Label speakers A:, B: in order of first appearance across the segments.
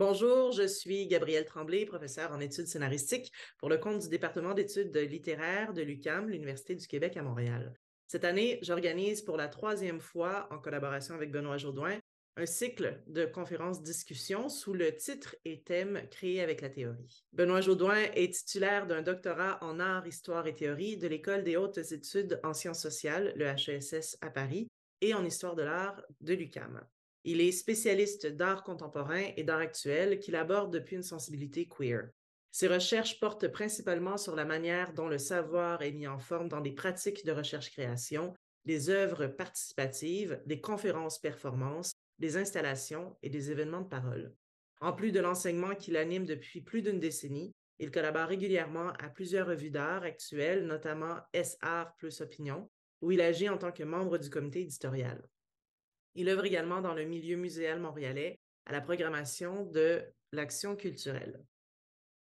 A: Bonjour, je suis Gabrielle Tremblay, professeure en études scénaristiques pour le compte du département d'études littéraires de l'UQAM, l'Université du Québec à Montréal. Cette année, j'organise pour la 3e fois, en collaboration avec Benoît Jourdouin, un cycle de conférences-discussions sous le titre et thème créé avec la théorie. Benoît Jourdouin est titulaire d'un doctorat en art, histoire et théorie de l'École des hautes études en sciences sociales, le HESS à Paris, et en histoire de l'art de l'UQAM. Il est spécialiste d'art contemporain et d'art actuel qu'il aborde depuis une sensibilité queer. Ses recherches portent principalement sur la manière dont le savoir est mis en forme dans des pratiques de recherche-création, des œuvres participatives, des conférences-performances, des installations et des événements de parole. En plus de l'enseignement qu'il anime depuis plus d'une décennie, il collabore régulièrement à plusieurs revues d'art actuelles, notamment S-Art plus Opinion, où il agit en tant que membre du comité éditorial. Il œuvre également dans le milieu muséal montréalais à la programmation de l'action culturelle.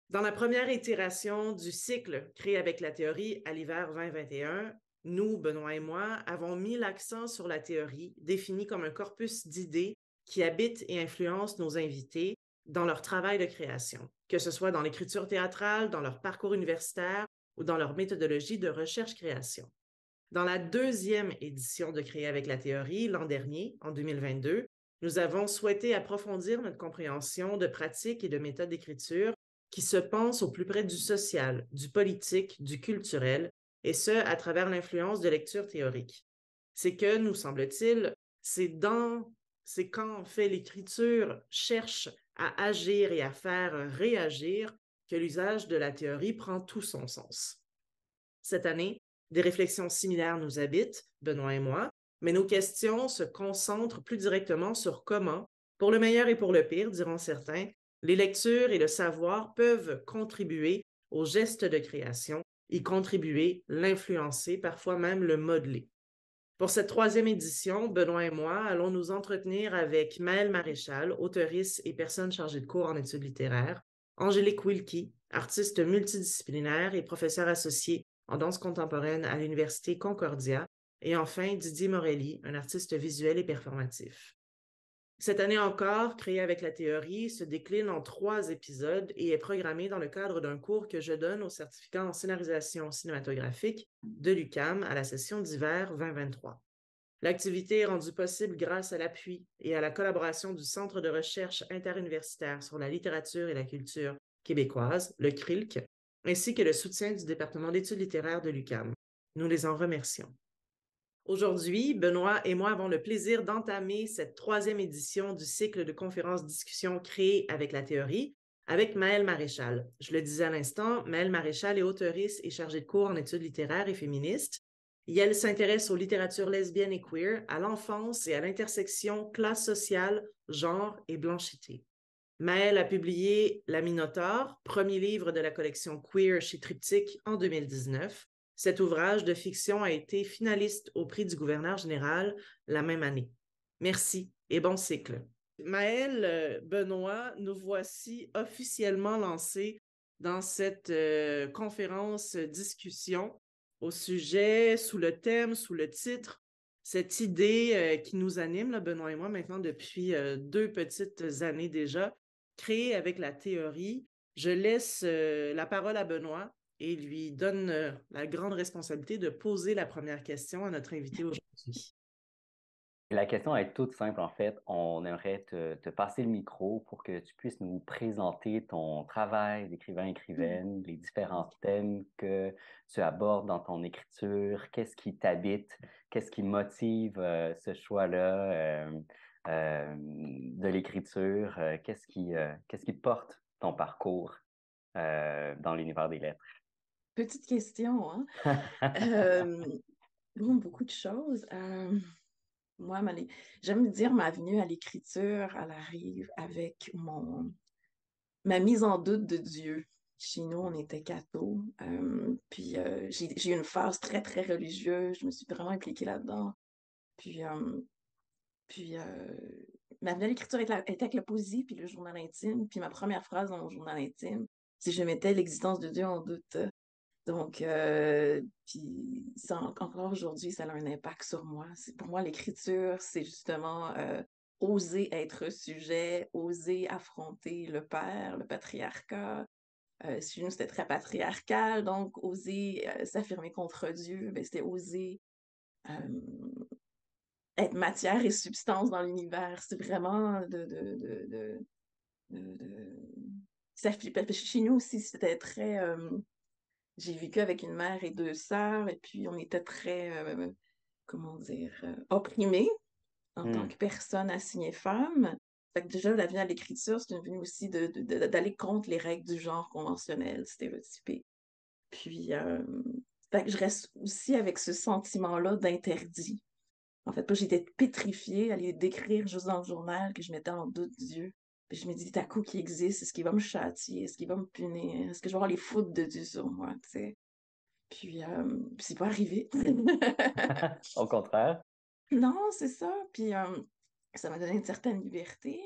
A: Dans la première itération du cycle créé avec la théorie à l'hiver 2021, nous, Benoît et moi, avons mis l'accent sur la théorie, définie comme un corpus d'idées qui habitent et influencent nos invités dans leur travail de création, que ce soit dans l'écriture théâtrale, dans leur parcours universitaire ou dans leur méthodologie de recherche-création. Dans la 2e édition de Créer avec la théorie, l'an dernier, en 2022, nous avons souhaité approfondir notre compréhension de pratiques et de méthodes d'écriture qui se pensent au plus près du social, du politique, du culturel, et ce, à travers l'influence de lectures théoriques. C'est que, nous semble-t-il, c'est quand en fait l'écriture cherche à agir et à faire réagir que l'usage de la théorie prend tout son sens. Cette année, des réflexions similaires nous habitent, Benoît et moi, mais nos questions se concentrent plus directement sur comment, pour le meilleur et pour le pire, diront certains, les lectures et le savoir peuvent contribuer au geste de création, y contribuer, l'influencer, parfois même le modeler. Pour cette 3e édition, Benoît et moi allons nous entretenir avec Maëlle Maréchal, auteurice et personne chargée de cours en études littéraires, Angélique Wilkie, artiste multidisciplinaire et professeure associée en danse contemporaine à l'Université Concordia, et enfin Didier Morelli, un artiste visuel et performatif. Cette année encore, Créer avec la théorie se décline en 3 épisodes et est programmé dans le cadre d'un cours que je donne au certificat en scénarisation cinématographique de l'UQAM à la session d'hiver 2023. L'activité est rendue possible grâce à l'appui et à la collaboration du Centre de recherche interuniversitaire sur la littérature et la culture québécoise, le CRILC, ainsi que le soutien du département d'études littéraires de l'UQAM. Nous les en remercions. Aujourd'hui, Benoît et moi avons le plaisir d'entamer cette 3e édition du cycle de conférences-discussions créées avec la théorie avec Maëlle Maréchal. Je le disais à l'instant, Maëlle Maréchal est auteurice et chargée de cours en études littéraires et féministes. Et elle s'intéresse aux littératures lesbiennes et queer, à l'enfance et à l'intersection classe sociale, genre et blanchité. Maëlle a publié La Minotaure, premier livre de la collection Queer chez Triptyque en 2019. Cet ouvrage de fiction a été finaliste au prix du gouverneur général la même année. Merci et bon cycle. Maëlle, Benoît, nous voici officiellement lancés dans cette conférence-discussion au sujet, sous le thème, sous le titre, cette idée qui nous anime, là, Benoît et moi, maintenant depuis 2 petites années déjà, créée avec la théorie. Je laisse la parole à Benoît et lui donne la grande responsabilité de poser la première question à notre invité aujourd'hui.
B: La question est toute simple, en fait. On aimerait te passer le micro pour que tu puisses nous présenter ton travail d'écrivain-écrivaine, les différents thèmes que tu abordes dans ton écriture, qu'est-ce qui t'habite, qu'est-ce qui motive ce choix-là de l'écriture, qu'est-ce qui porte ton parcours dans l'univers des lettres.
C: Petite question, hein? Euh, beaucoup de choses. Moi, j'aime dire ma venue à l'écriture, elle arrive avec ma mise en doute de Dieu. Chez nous, on était cathos. J'ai eu une phase très, très religieuse. Je me suis vraiment impliquée là-dedans. Puis, euh, puis ma venue à l'écriture était avec la poésie puis le journal intime. Puis ma première phrase dans mon journal intime, c'est je mettais l'existence de Dieu en doute. Donc, puis ça, encore aujourd'hui, ça a un impact sur moi. Pour moi, l'écriture, c'est justement oser être sujet, oser affronter le père, le patriarcat. Chez nous, c'était très patriarcal, donc oser s'affirmer contre Dieu, ben, c'était oser être matière et substance dans l'univers. C'est vraiment chez nous aussi, c'était très... j'ai vécu avec une mère et deux sœurs, et puis on était très, comment dire, opprimés en tant que personne assignée femme. Fait que déjà, la venue à l'écriture, c'est une venue aussi d'aller contre les règles du genre conventionnel, stéréotypé. Puis, fait que je reste aussi avec ce sentiment-là d'interdit. En fait, j'étais pétrifiée à les décrire juste dans le journal, que je mettais en doute Dieu. Puis je me dis, t'as coup qui existe, est-ce qu'il va me châtier, est-ce qu'il va me punir, est-ce que je vais avoir les foudres de Dieu sur moi, tu sais. Puis, c'est pas arrivé.
B: Au contraire.
C: Non, c'est ça. Puis, ça m'a donné une certaine liberté.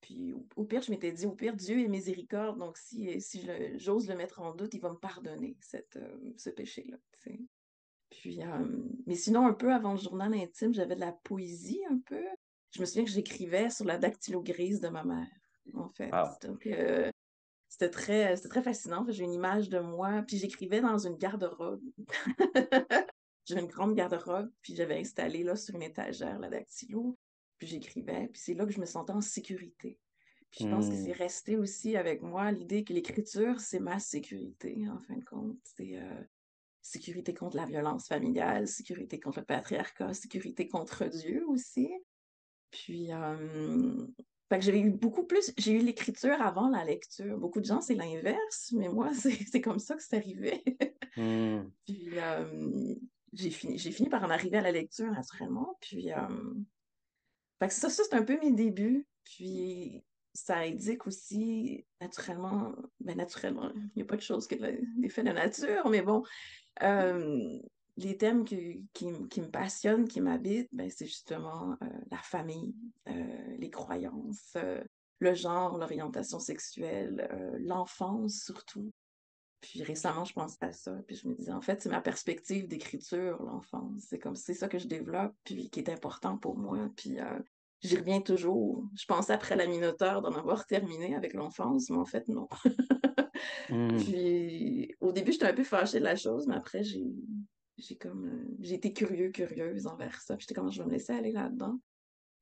C: Puis, au pire, je m'étais dit, au pire, Dieu est miséricorde, donc si j'ose le mettre en doute, il va me pardonner ce péché-là, tu sais. Puis, mais sinon, un peu avant le journal intime, j'avais de la poésie un peu. Je me souviens que j'écrivais sur la dactylo grise de ma mère, en fait.
B: Wow.
C: Donc, c'était très fascinant. J'ai une image de moi, puis j'écrivais dans une garde-robe. J'avais une grande garde-robe, puis j'avais installé là sur une étagère la dactylo, puis j'écrivais, puis c'est là que je me sentais en sécurité. Puis je pense que c'est resté aussi avec moi l'idée que l'écriture, c'est ma sécurité, en fin de compte. C'est sécurité contre la violence familiale, sécurité contre le patriarcat, sécurité contre Dieu aussi. Puis, fait que j'avais eu beaucoup plus, j'ai eu l'écriture avant la lecture. Beaucoup de gens, c'est l'inverse, mais moi, c'est comme ça que c'est arrivé. Puis, j'ai fini par en arriver à la lecture naturellement. Puis, fait que ça c'est un peu mes débuts. Puis, ça indique aussi naturellement, ben naturellement, il n'y a pas de chose que l'effet de nature, mais bon, euh, les thèmes qui me passionnent, qui m'habitent, ben, c'est justement la famille, les croyances, le genre, l'orientation sexuelle, l'enfance surtout. Puis récemment, je pensais à ça, puis je me disais, en fait, c'est ma perspective d'écriture, l'enfance. C'est ça que je développe, puis qui est important pour moi. Puis j'y reviens toujours. Je pensais après la Minotaure d'en avoir terminé avec l'enfance, mais en fait, non. Puis au début, j'étais un peu fâchée de la chose, mais après, j'ai été curieuse envers ça. Puis j'étais comme, je vais me laisser aller là-dedans.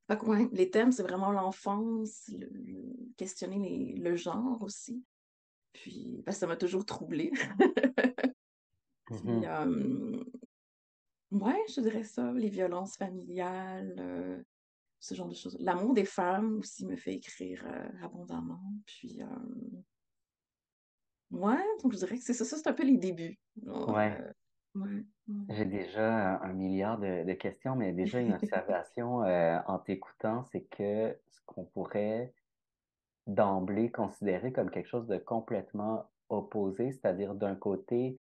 C: Fait que, ouais, les thèmes, c'est vraiment l'enfance, questionner le genre aussi. Puis, parce que ça m'a toujours troublée. Puis, ouais, je dirais ça, les violences familiales, ce genre de choses. L'amour des femmes aussi me fait écrire abondamment. Puis, ouais, donc je dirais que c'est ça. Ça, c'est un peu les débuts.
B: Ouais.
C: Ouais, ouais.
B: J'ai déjà un milliard de questions, mais déjà une observation en t'écoutant, c'est que ce qu'on pourrait d'emblée considérer comme quelque chose de complètement opposé, c'est-à-dire d'un côté,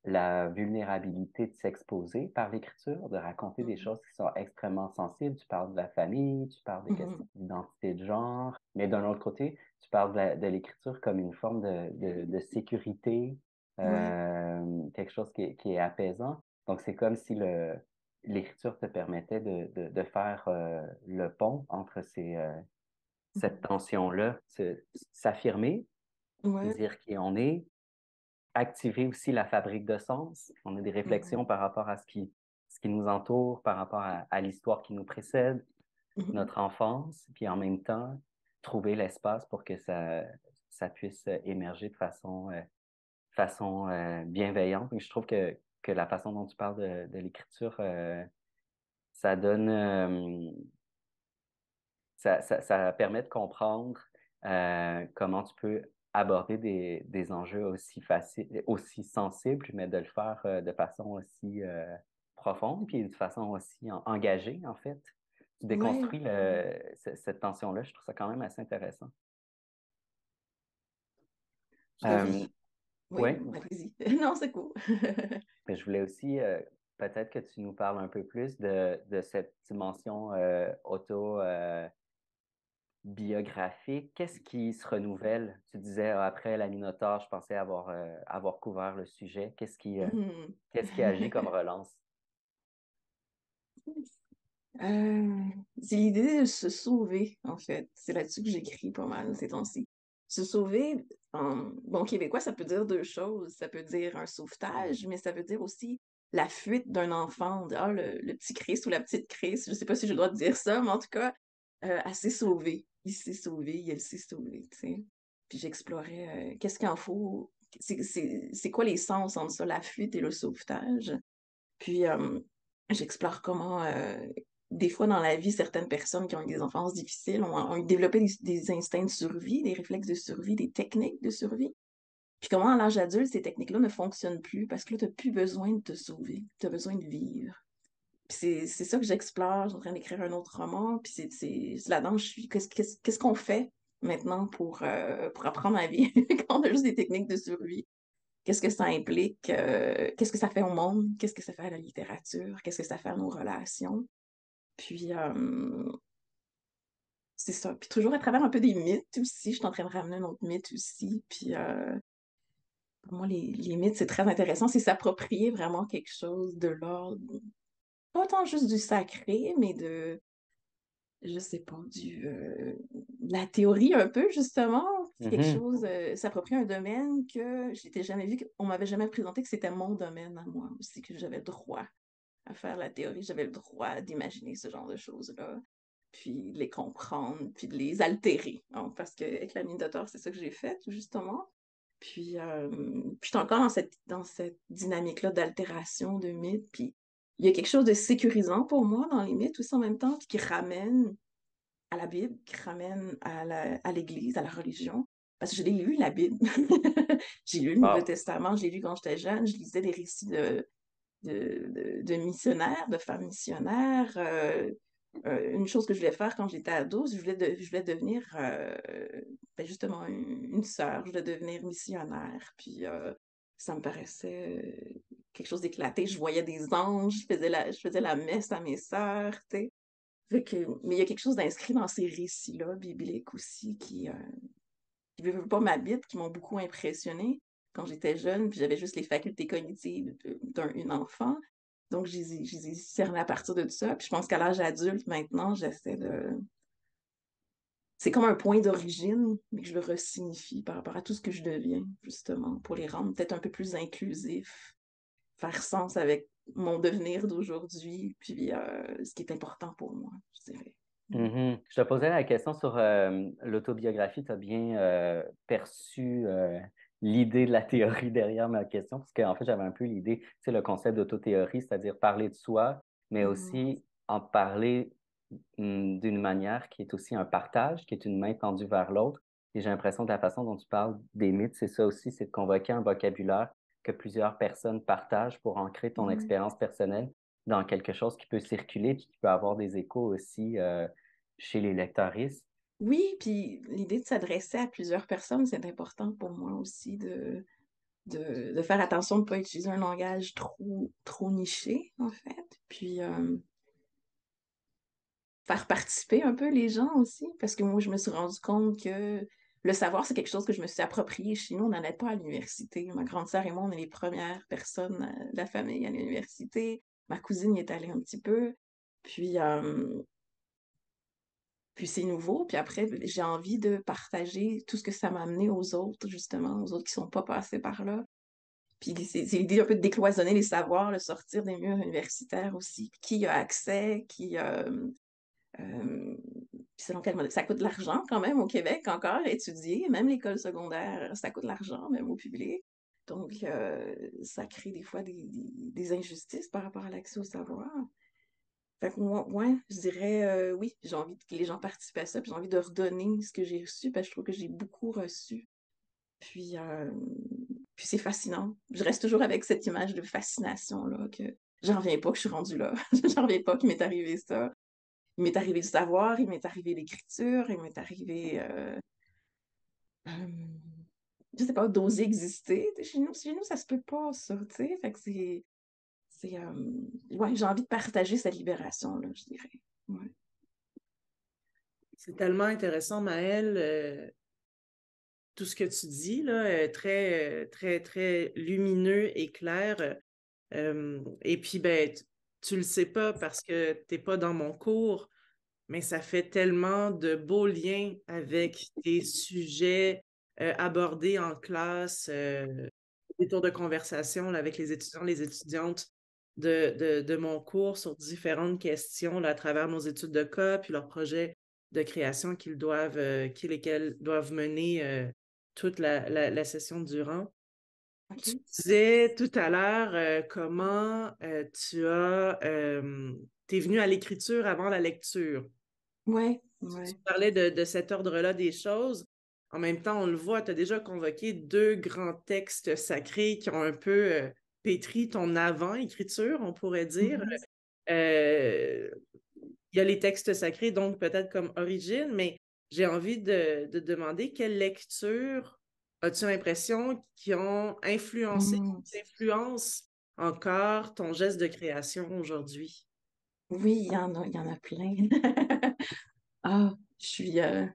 B: la vulnérabilité de s'exposer par l'écriture, de raconter des choses qui sont extrêmement sensibles. Tu parles de la famille, tu parles des questions d'identité de genre, mais d'un autre côté, tu parles de l'écriture comme une forme de sécurité,
C: Ouais.
B: quelque chose qui est apaisant. Donc, c'est comme si l'écriture te permettait de faire le pont entre cette tension-là, s'affirmer,
C: Ouais.
B: dire qui on est, activer aussi la fabrique de sens. On a des réflexions
C: Mhm.
B: par rapport à ce qui nous entoure, par rapport à l'histoire qui nous précède,
C: Mhm.
B: notre enfance, puis en même temps, trouver l'espace pour que ça puisse émerger de façon bienveillante. Et je trouve que la façon dont tu parles de l'écriture, ça donne, ça permet de comprendre comment tu peux aborder des enjeux aussi faciles, aussi sensibles, mais de le faire de façon aussi profonde, puis de façon aussi engagée, en fait. Tu
C: Ouais.
B: déconstruis cette tension-là. Je trouve ça quand même assez intéressant.
C: Je
B: Euh,
C: devrais. Oui,
B: oui,
C: allez-y. Non, c'est cool.
B: mais je voulais aussi peut-être que tu nous parles un peu plus de cette dimension auto biographique, qu'est-ce qui se renouvelle? Tu disais, après la Minotaure, je pensais avoir couvert le sujet.
C: Mhm.
B: Qu'est-ce qui agit comme relance?
C: C'est l'idée de se sauver, en fait. C'est là-dessus que j'écris pas mal ces temps-ci. Se sauver, en bon québécois, ça peut dire deux choses. Ça peut dire un sauvetage, mais ça veut dire aussi la fuite d'un enfant. Ah, le petit Christ ou la petite Christ, je sais pas si j'ai le droit de dire ça, mais en tout cas, elle s'est sauvée. Il s'est sauvé, elle s'est sauvée, tu sais. Puis j'explorais qu'est-ce qu'il en faut, c'est quoi les sens entre ça, la fuite et le sauvetage. Puis j'explore comment, des fois dans la vie, certaines personnes qui ont eu des enfances difficiles ont développé des instincts de survie, des réflexes de survie, des techniques de survie. Puis comment, à l'âge adulte, ces techniques-là ne fonctionnent plus parce que là, tu n'as plus besoin de te sauver, tu as besoin de vivre. Puis c'est ça que j'explore. Je suis en train d'écrire un autre roman. Puis c'est là-dedans, je suis. Qu'est-ce qu'on fait maintenant pour apprendre à vivre quand on a juste des techniques de survie? Qu'est-ce que ça implique? Qu'est-ce que ça fait au monde? Qu'est-ce que ça fait à la littérature? Qu'est-ce que ça fait à nos relations? Puis, c'est ça. Puis toujours à travers un peu des mythes aussi. Je suis en train de ramener un autre mythe aussi. Puis, pour moi, les mythes, c'est très intéressant. C'est s'approprier vraiment quelque chose de l'ordre, pas tant juste du sacré, mais je sais pas, la théorie un peu, justement. Quelque
B: Mhm.
C: chose, s'approprier un domaine que j'étais jamais vu, qu'on m'avait jamais présenté que c'était mon domaine à moi aussi, que j'avais le droit à faire la théorie, j'avais le droit d'imaginer ce genre de choses-là, puis de les comprendre, puis de les altérer. Hein, parce qu'avec la mine d'auteur, c'est ça que j'ai fait, justement. Puis je suis encore dans cette dynamique-là d'altération de mythes, puis il y a quelque chose de sécurisant pour moi dans les mythes aussi en même temps, puis qui ramène à la Bible, qui ramène à l'Église, à la religion. Parce que je l'ai lu, la Bible. J'ai lu le Nouveau
B: Wow.
C: Testament, je l'ai lu quand j'étais jeune, je lisais des récits de missionnaires, de femmes missionnaires. Une chose que je voulais faire quand j'étais ado, je voulais devenir ben justement une sœur, je voulais devenir missionnaire. Puis ça me paraissait quelque chose d'éclaté. Je voyais des anges, je faisais la messe à mes sœurs, tu sais. Mais il y a quelque chose d'inscrit dans ces récits-là, bibliques aussi, qui ne veulent pas m'habiter, qui m'ont beaucoup impressionnée quand j'étais jeune, puis j'avais juste les facultés cognitives d'un enfant. Donc, je les ai cernés à partir de tout ça. Puis je pense qu'à l'âge adulte, maintenant, j'essaie de... C'est comme un point d'origine, mais que je le resignifie par rapport à tout ce que je deviens, justement, pour les rendre peut-être un peu plus inclusifs, faire sens avec mon devenir d'aujourd'hui, puis ce qui est important pour moi, je dirais.
B: Mhm. Je te posais la question sur l'autobiographie. Tu as bien perçu l'idée de la théorie derrière ma question, parce qu'en fait, j'avais un peu l'idée, c'est le concept d'autothéorie, c'est-à-dire parler de soi, mais
C: Mhm.
B: aussi en parler d'une manière qui est aussi un partage, qui est une main tendue vers l'autre. Et j'ai l'impression que la façon dont tu parles des mythes, c'est ça aussi, c'est de convoquer un vocabulaire que plusieurs personnes partagent pour ancrer ton
C: Ouais.
B: expérience personnelle dans quelque chose qui peut circuler, puis qui peut avoir des échos aussi chez les lecteuristes.
C: Oui, puis l'idée de s'adresser à plusieurs personnes, c'est important pour moi aussi de faire attention de ne pas utiliser un langage trop niché, en fait. Puis faire participer un peu les gens aussi, parce que moi, je me suis rendu compte que le savoir, c'est quelque chose que je me suis approprié chez nous. On n'en est pas à l'université. Ma grande sœur et moi, on est les premières personnes de la famille à l'université. Ma cousine y est allée un petit peu. Puis, puis c'est nouveau, puis après, j'ai envie de partager tout ce que ça m'a amené aux autres, justement, aux autres qui sont pas passés par là. Puis c'est l'idée un peu de décloisonner les savoirs, le sortir des murs universitaires aussi. Qui a accès, euh, puis selon quel modèle. Ça coûte de l'argent quand même au Québec encore, étudier, même l'école secondaire, ça coûte de l'argent, même au public. Donc, ça crée des fois des injustices par rapport à l'accès au savoir. Fait que moi, ouais, je dirais oui, j'ai envie que les gens participent à ça, puis j'ai envie de redonner ce que j'ai reçu, parce que je trouve que j'ai beaucoup reçu. Puis, puis c'est fascinant. Je reste toujours avec cette image de fascination-là, que j'en reviens pas que je suis rendue là. J'en reviens pas qu'il m'est arrivé ça. Il m'est arrivé le savoir, il m'est arrivé l'écriture, il m'est arrivé, euh, je sais pas, d'oser exister. Chez nous, ça se peut pas, ça, tu sais. Fait que ouais, j'ai envie de partager cette libération-là, je dirais. Ouais.
A: C'est tellement intéressant, Maëlle, tout ce que tu dis, là, très, très, très lumineux et clair. Et puis, ben, tu le sais pas parce que tu n'es pas dans mon cours, mais ça fait tellement de beaux liens avec des sujets abordés en classe, des tours de conversation là, avec les étudiants, les étudiantes de mon cours sur différentes questions là, à travers nos études de cas, puis leurs projets de création lesquels doivent mener toute la session durant.
C: OK.
A: Tu disais tout à l'heure comment t'es venu à l'écriture avant la lecture.
C: Ouais,
A: Tu
C: ouais.
A: parlais de cet ordre-là des choses. En même temps, on le voit, tu as déjà convoqué deux grands textes sacrés qui ont un peu pétri ton avant-écriture, on pourrait dire.
C: Mhm.
A: Euh, il y a les textes sacrés, donc peut-être comme origine, mais j'ai envie de demander quelle lecture as-tu l'impression qui ont influencé,
C: Mhm.
A: qui influencent encore ton geste de création aujourd'hui?
C: Oui, il y en a plein. Ah, je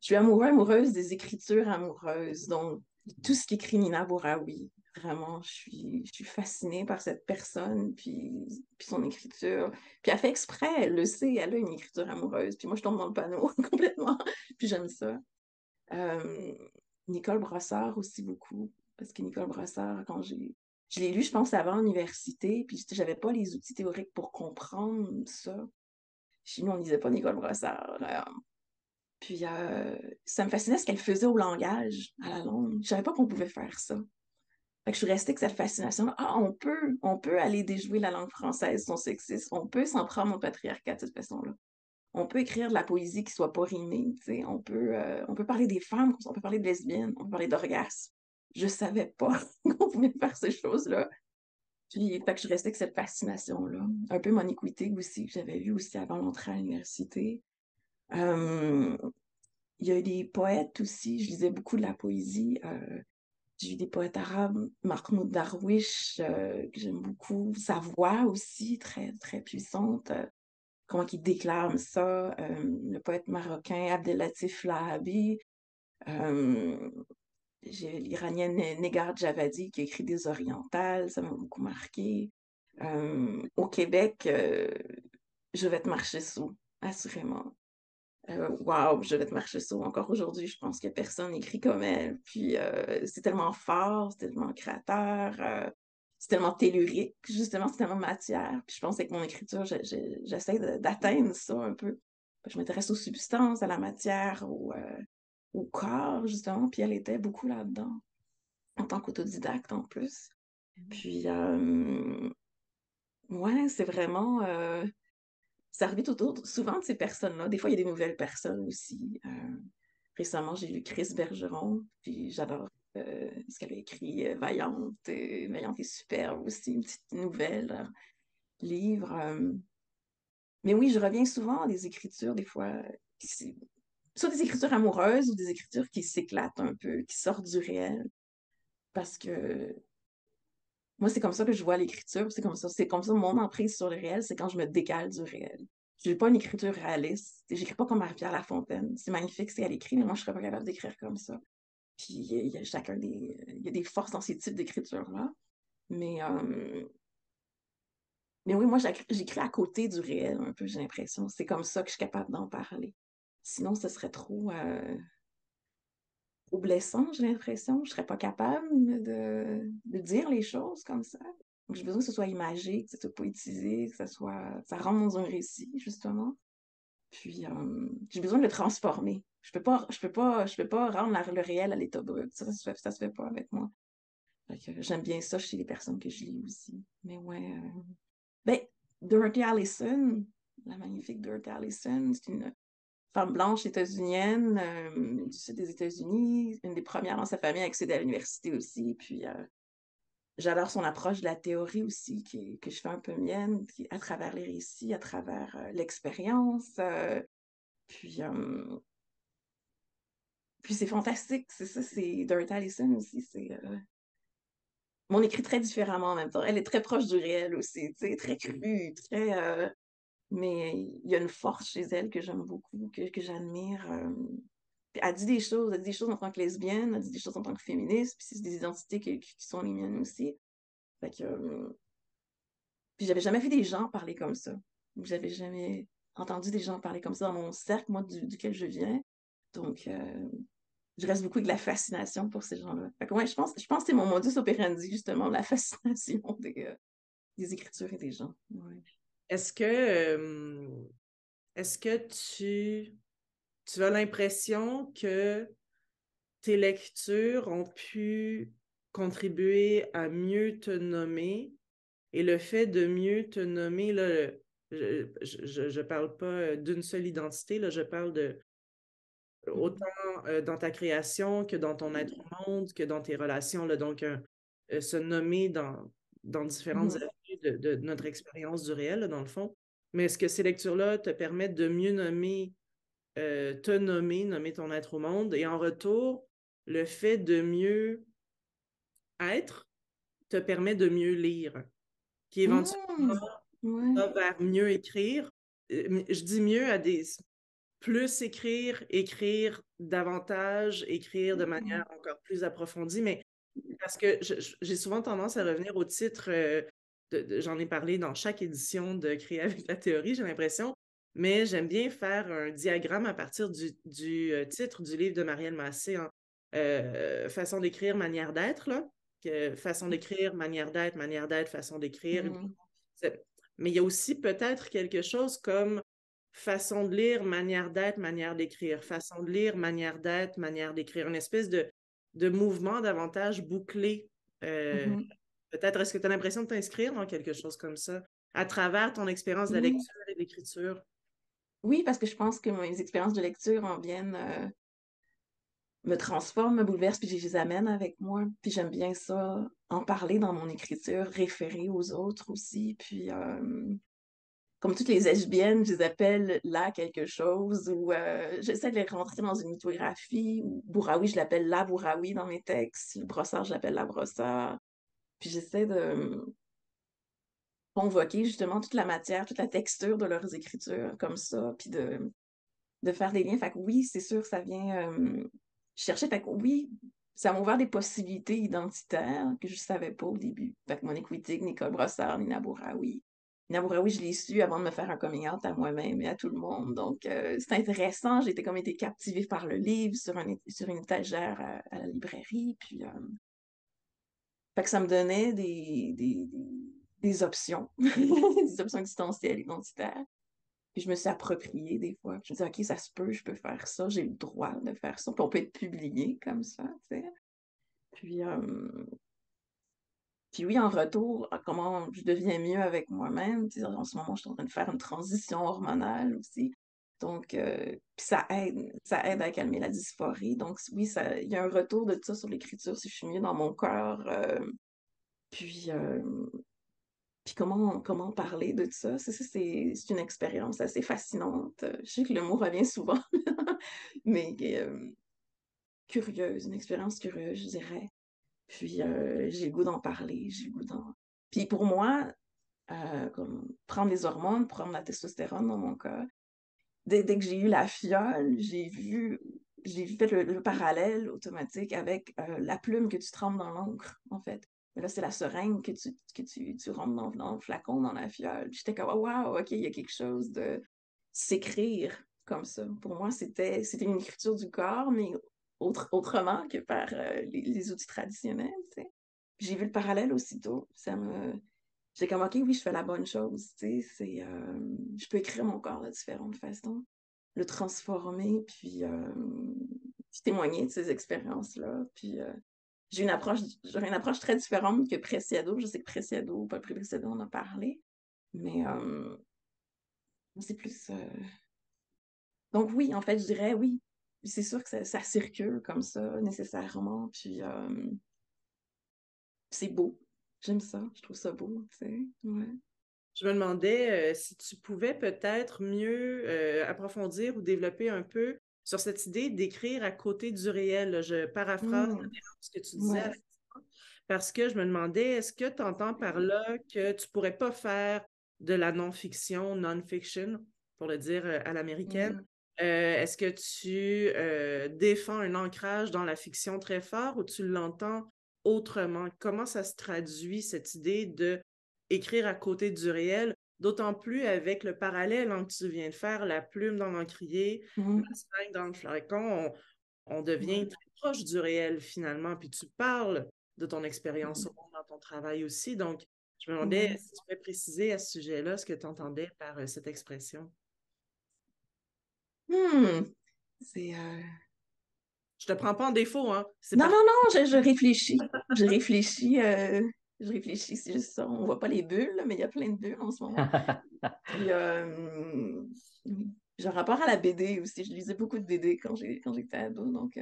C: suis amoureuse des écritures amoureuses. Donc, tout ce qu'écrit Nina Bouraoui, vraiment, je suis fascinée par cette personne, puis son écriture. Puis elle fait exprès, elle le sait, elle a une écriture amoureuse. Puis moi, je tombe dans le panneau complètement. Puis j'aime ça. Euh, Nicole Brossard aussi beaucoup, parce que Nicole Brossard, je l'ai lu, je pense, avant l'université, puis j'avais pas les outils théoriques pour comprendre ça. Chez nous, on lisait pas Nicole Brossard. Puis ça me fascinait ce qu'elle faisait au langage, à la langue. Je savais pas qu'on pouvait faire ça. Fait que je suis restée avec cette fascination-là. Ah, on peut aller déjouer la langue française, son sexisme. On peut s'en prendre au patriarcat de cette façon-là. On peut écrire de la poésie qui soit pas rimée. On peut parler des femmes, on peut parler de lesbiennes, on peut parler d'orgasme. Je savais pas qu'on pouvait faire ces choses-là. Puis, fait que je restais avec cette fascination-là. Un peu Monique Wittig aussi, que j'avais lu aussi avant l'entrée à l'université. Euh, il y a des poètes aussi, je lisais beaucoup de la poésie. J'ai lu des poètes arabes, Mahmoud Darwish, que j'aime beaucoup. Sa voix aussi, très, très puissante. Comment il déclame ça. Le poète marocain Abdelatif Lahabi. Euh, j'ai l'Iranienne Negar Javadi qui a écrit des orientales, ça m'a beaucoup marqué. Au Québec, je vais te marcher sous, assurément. Wow, je vais te marcher sous. Encore aujourd'hui, je pense que personne n'écrit comme elle. Puis c'est tellement fort, c'est tellement créateur, c'est tellement tellurique, justement, c'est tellement matière. Puis je pense qu'avec mon écriture, j'essaie d'atteindre ça un peu. Je m'intéresse aux substances, à la matière, au corps, justement. Puis elle était beaucoup là-dedans, en tant qu'autodidacte en plus. Puis, ouais, c'est vraiment. Ça revient autour souvent de ces personnes-là. Des fois, il y a des nouvelles personnes aussi. Récemment, j'ai lu Chris Bergeron, puis j'adore ce qu'elle a écrit, Vaillante. Vaillante est superbe aussi, une petite nouvelle, livre. Mais oui, je reviens souvent à des écritures, des fois, soit des écritures amoureuses ou des écritures qui s'éclatent un peu, qui sortent du réel. Parce que moi, c'est comme ça que je vois l'écriture, c'est comme ça mon emprise sur le réel, c'est quand je me décale du réel. Je n'ai pas une écriture réaliste. J'écris pas comme Marie-Pierre Lafontaine. C'est magnifique ce qu'elle écrit, mais moi, je serais pas capable d'écrire comme ça. Puis il y a il y a des forces dans ces types d'écriture-là. Mais, euh, mais oui, moi, j'écris à côté du réel, un peu, j'ai l'impression. C'est comme ça que je suis capable d'en parler. Sinon, ce serait trop blessant, j'ai l'impression. Je serais pas capable de dire les choses comme ça. Donc, j'ai besoin que ce soit imagé, que ce soit poétisé, ça rentre dans un récit, justement. Puis, j'ai besoin de le transformer. Je peux pas rendre le réel à l'état brut. Ça se fait pas avec moi. Fait que j'aime bien ça chez les personnes que je lis aussi. Mais ouais. Ben, Dorothy Allison, la magnifique Dorothy Allison, c'est une femme blanche états-unienne du sud des États-Unis, une des premières dans sa famille à accéder à l'université aussi. Puis, j'adore son approche de la théorie aussi, que je fais un peu mienne, à travers les récits, à travers l'expérience. Puis, euh, puis c'est fantastique, c'est ça, c'est Dorothy Allison aussi, mais on écrit très différemment en même temps. Elle est très proche du réel aussi, tu sais, très crue, mais il y a une force chez elle que j'aime beaucoup, que j'admire. Elle dit des choses en tant que lesbienne, elle dit des choses en tant que féministe, puis c'est des identités qui sont les miennes aussi. Fait que, Puis j'avais jamais vu des gens parler comme ça. J'avais jamais entendu des gens parler comme ça dans mon cercle, moi, duquel je viens. Donc, je reste beaucoup avec de la fascination pour ces gens-là. Fait que ouais, je pense que c'est mon modus operandi, justement, la fascination des écritures et des gens. Ouais.
A: Est-ce que, est-ce que tu as l'impression que tes lectures ont pu contribuer à mieux te nommer et le fait de mieux te nommer, là, je parle pas d'une seule identité, là, je parle de autant dans ta création que dans ton être au monde, que dans tes relations, là, donc se nommer dans différentes aspects de notre expérience du réel, là, dans le fond. Mais est-ce que ces lectures-là te permettent de mieux te nommer ton être au monde, et en retour, le fait de mieux être te permet de mieux lire, qui éventuellement
C: Ouais.
A: va vers mieux écrire. Je dis mieux à des plus écrire davantage, écrire de manière encore plus approfondie, mais parce que j'ai souvent tendance à revenir au titre, j'en ai parlé dans chaque édition de Créer avec la théorie, j'ai l'impression, mais j'aime bien faire un diagramme à partir du titre du livre de Marielle Massé, hein. Façon d'écrire, manière d'être, là. Façon d'écrire, manière d'être, façon d'écrire. Mais il y a aussi peut-être quelque chose comme façon de lire, manière d'être, manière d'écrire, façon de lire, manière d'être, manière d'écrire, une espèce de mouvement davantage bouclé. Peut-être, est-ce que tu as l'impression de t'inscrire dans quelque chose comme ça, à travers ton expérience de la
C: Oui.
A: lecture et de l'écriture?
C: Oui, parce que je pense que mes expériences de lecture en viennent, me transforment, me bouleversent, puis je les amène avec moi. Puis j'aime bien ça, en parler dans mon écriture, référer aux autres aussi. Puis, comme toutes les lesbiennes, je les appelle là quelque chose, ou j'essaie de les rentrer dans une mythographie. Ou Bouraoui, je l'appelle la Bouraoui dans mes textes. Le brossard, je l'appelle la brossard. Puis j'essaie de convoquer justement toute la matière, toute la texture de leurs écritures comme ça, puis de faire des liens. Fait que oui, c'est sûr, ça vient chercher. Fait que oui, ça m'a ouvert des possibilités identitaires que je ne savais pas au début. Fait que Monique Wittig, Nicole Brossard, Nina Bouraoui. Nina Bouraoui, je l'ai su avant de me faire un coming out à moi-même et à tout le monde. Donc, c'est intéressant. J'ai été captivée par le livre sur une étagère à la librairie. Puis, fait que ça me donnait des options, des options existentielles, identitaires. Puis je me suis appropriée des fois. Je me dis, OK, ça se peut, je peux faire ça, j'ai le droit de faire ça. Puis on peut être publié comme ça, tu sais. Puis, puis oui, en retour, comment je deviens mieux avec moi-même. Tu sais, en ce moment, je suis en train de faire une transition hormonale aussi. Donc, puis ça aide à calmer la dysphorie. Donc oui, il y a un retour de ça sur l'écriture, si je suis mieux dans mon corps. Puis, puis comment parler de ça? C'est une expérience assez fascinante. Je sais que le mot revient souvent, mais curieuse, une expérience curieuse, je dirais. Puis j'ai le goût d'en parler, j'ai le goût d'en... Puis pour moi, comme prendre les hormones, prendre la testostérone dans mon cas, dès que j'ai eu la fiole, j'ai fait le parallèle automatique avec la plume que tu trempes dans l'encre, en fait. Mais là, c'est la seringue que tu rentres dans le flacon, dans la fiole. J'étais comme, oh, wow, OK, il y a quelque chose de s'écrire comme ça. Pour moi, c'était une écriture du corps, mais autrement que par les outils traditionnels, tu sais. J'ai vu le parallèle aussitôt. J'étais comme, OK, oui, je fais la bonne chose, tu sais. Je peux écrire mon corps de différentes façons, le transformer, puis témoigner de ces expériences-là. Puis j'aurais une approche très différente que Preciado. Je sais que Preciado, pas Preciado, on a parlé, mais c'est plus... Donc oui, en fait, je dirais oui. C'est sûr que ça circule comme ça, nécessairement, puis c'est beau. J'aime ça, je trouve ça beau, tu sais, ouais.
A: Je me demandais si tu pouvais peut-être mieux approfondir ou développer un peu sur cette idée d'écrire à côté du réel, là. Je paraphrase ce que tu disais à
C: Ouais.
A: l'instant, parce que je me demandais, est-ce que tu entends par là que tu pourrais pas faire de la non-fiction, pour le dire à l'américaine? Est-ce que tu défends un ancrage dans la fiction très fort, ou tu l'entends autrement? Comment ça se traduit, cette idée de écrire à côté du réel, d'autant plus avec le parallèle que tu viens de faire, la plume dans l'encrier, la seringue dans le flacon, on devient très proche du réel finalement, puis tu parles de ton expérience au monde dans ton travail aussi. Donc, je me demandais si tu pouvais préciser à ce sujet-là ce que tu entendais par cette expression.
C: C'est...
A: Je te prends pas en défaut, hein?
C: Non, je réfléchis. Je réfléchis. Je réfléchis, c'est juste ça. On voit pas les bulles, là, mais il y a plein de bulles en ce moment. Puis, oui. J'ai un rapport à la BD aussi. Je lisais beaucoup de BD quand j'étais ado. Donc,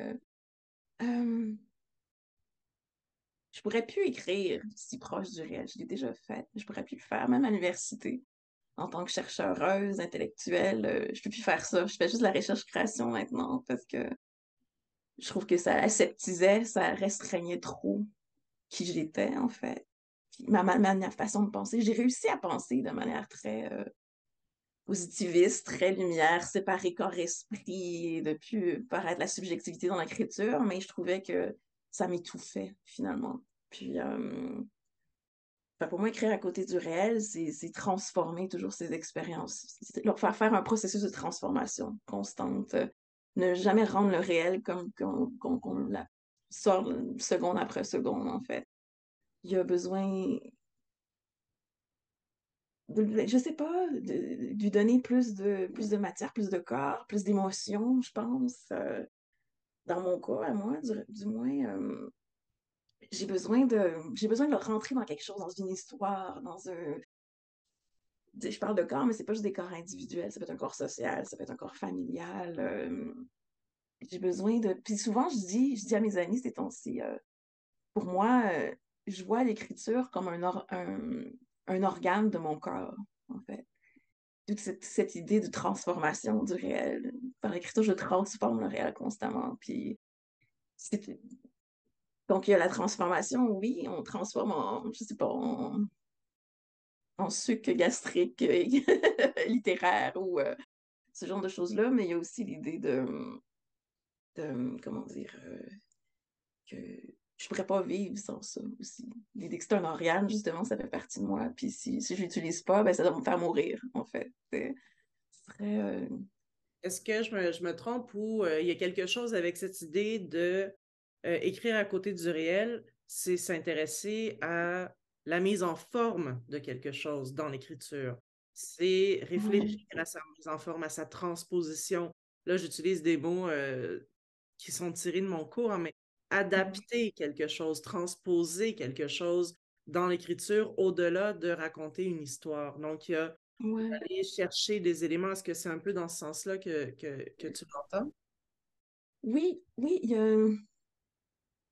C: je pourrais plus écrire si proche du réel. Je l'ai déjà fait. Je pourrais plus le faire, même à l'université. En tant que chercheuse, intellectuelle, je peux plus faire ça. Je fais juste de la recherche-création maintenant parce que je trouve que ça aseptisait, ça restreignait trop qui j'étais, en fait. Puis ma façon de penser. J'ai réussi à penser de manière très positiviste, très lumière, séparée corps-esprit, et de plus paraître la subjectivité dans l'écriture, mais je trouvais que ça m'étouffait, finalement. Puis, pour moi, écrire à côté du réel, c'est transformer toujours ces expériences. C'est leur faire un processus de transformation constante. Ne jamais rendre le réel comme qu'on la sort seconde après seconde, en fait. Il y a besoin je sais pas, de lui donner plus de matière, plus de corps, plus d'émotion, je pense. Dans mon cas, à moi, du moins, j'ai besoin de le rentrer dans quelque chose, dans une histoire, dans un. Je parle de corps, mais c'est pas juste des corps individuels, ça peut être un corps social, ça peut être un corps familial. J'ai besoin de. Puis souvent, je dis à mes amis ces temps-ci, pour moi, je vois l'écriture comme un organe de mon corps, en fait. Toute cette idée de transformation du réel. Par l'écriture, je transforme le réel constamment. Puis, donc, il y a la transformation, oui, on transforme je sais pas, en suc gastrique littéraire ou ce genre de choses-là, mais il y a aussi l'idée comment dire, que je pourrais pas vivre sans ça aussi. L'idée que c'est un organe, justement, ça fait partie de moi. Puis si je l'utilise pas, ben, ça doit me faire mourir, en fait. Ce serait.
A: Est-ce que je me trompe ou il y a quelque chose avec cette idée de écrire à côté du réel, c'est s'intéresser à la mise en forme de quelque chose dans l'écriture. C'est réfléchir à sa mise en forme, à sa transposition. Là, j'utilise des mots qui sont tirés de mon cours, hein, mais adapter quelque chose, transposer quelque chose dans l'écriture au-delà de raconter une histoire. Donc, il y a aller chercher des éléments. Est-ce que c'est un peu dans ce sens-là que tu l'entends?
C: Oui, oui,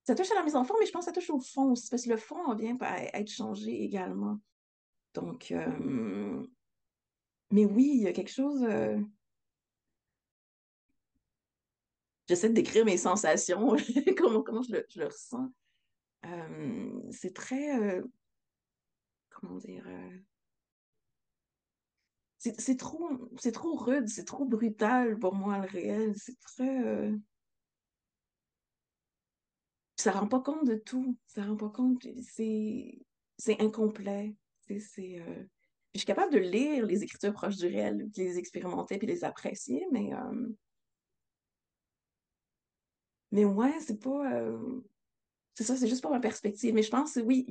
C: ça touche à la mise en forme, mais je pense que ça touche au fond aussi, parce que le fond vient par être changé également. Donc, mais oui, il y a quelque chose. J'essaie de décrire mes sensations, comment je le ressens. C'est très. Comment dire? C'est trop rude, c'est trop brutal pour moi, le réel. C'est très. Ça rend pas compte de tout. Ça rend pas compte. C'est incomplet. Je suis capable de lire les écritures proches du réel, de les expérimenter puis les apprécier, mais ouais, c'est pas. C'est ça, c'est juste pas ma perspective. Mais je pense, oui,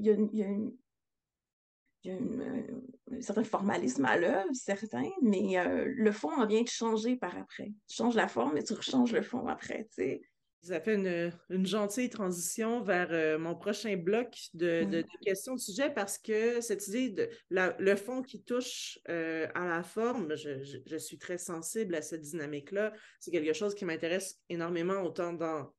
C: un certain formalisme à l'œuvre, certain, mais le fond en vient de changer par après. Tu changes la forme, mais tu rechanges le fond après, tu sais.
A: Ça fait une gentille transition vers mon prochain bloc de questions de sujet parce que cette idée de le fond qui touche à la forme, je suis très sensible à cette dynamique-là. C'est quelque chose qui m'intéresse énormément autant dans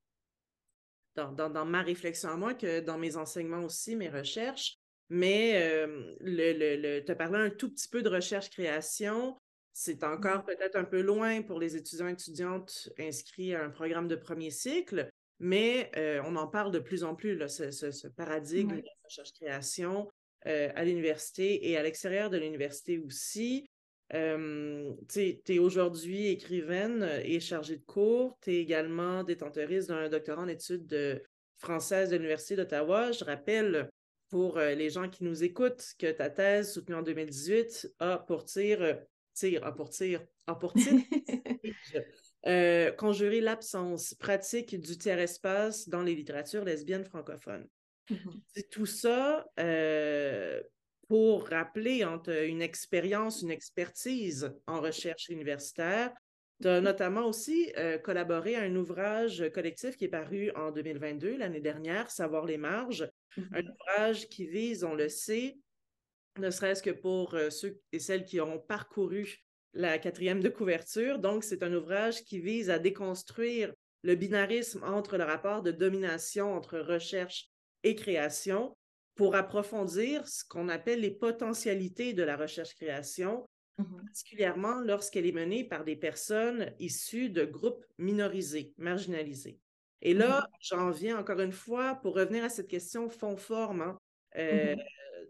A: ma réflexion à moi que dans mes enseignements aussi, mes recherches. Mais tu as parlé un tout petit peu de recherche-création. C'est encore peut-être un peu loin pour les étudiants et étudiantes inscrits à un programme de premier cycle, mais on en parle de plus en plus, là, ce paradigme de recherche-création à l'université et à l'extérieur de l'université aussi. Tu es aujourd'hui écrivaine et chargée de cours. Tu es également détenteuriste d'un doctorat en études françaises de l'Université d'Ottawa. Je rappelle pour les gens qui nous écoutent que ta thèse, soutenue en 2018, a pour titre conjurer l'absence pratique du tiers-espace dans les littératures lesbiennes francophones. C'est tout ça pour rappeler entre une expérience, une expertise en recherche universitaire. Tu as notamment aussi collaboré à un ouvrage collectif qui est paru en 2022, l'année dernière, Savoir les marges, un ouvrage qui vise, on le sait, ne serait-ce que pour ceux et celles qui auront parcouru la 4e de couverture. Donc, c'est un ouvrage qui vise à déconstruire le binarisme entre le rapport de domination entre recherche et création pour approfondir ce qu'on appelle les potentialités de la recherche-création, particulièrement lorsqu'elle est menée par des personnes issues de groupes minorisés, marginalisés. Et là, j'en viens encore une fois pour revenir à cette question fond-forme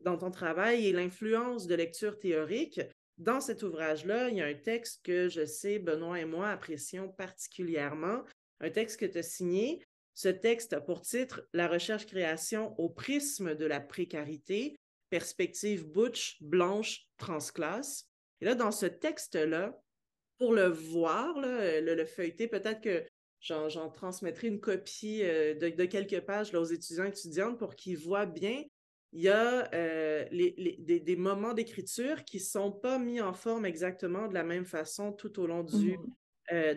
A: dans ton travail et l'influence de lecture théorique. Dans cet ouvrage-là, il y a un texte que je sais, Benoît et moi apprécions particulièrement, un texte que tu as signé. Ce texte a pour titre « La recherche-création au prisme de la précarité, perspective butch, blanche, transclasse ». Et là, dans ce texte-là, pour le voir, là, le feuilleter, peut-être que j'en transmettrai une copie de quelques pages là, aux étudiants et étudiantes pour qu'ils voient bien. Il y a des moments d'écriture qui ne sont pas mis en forme exactement de la même façon tout au long du...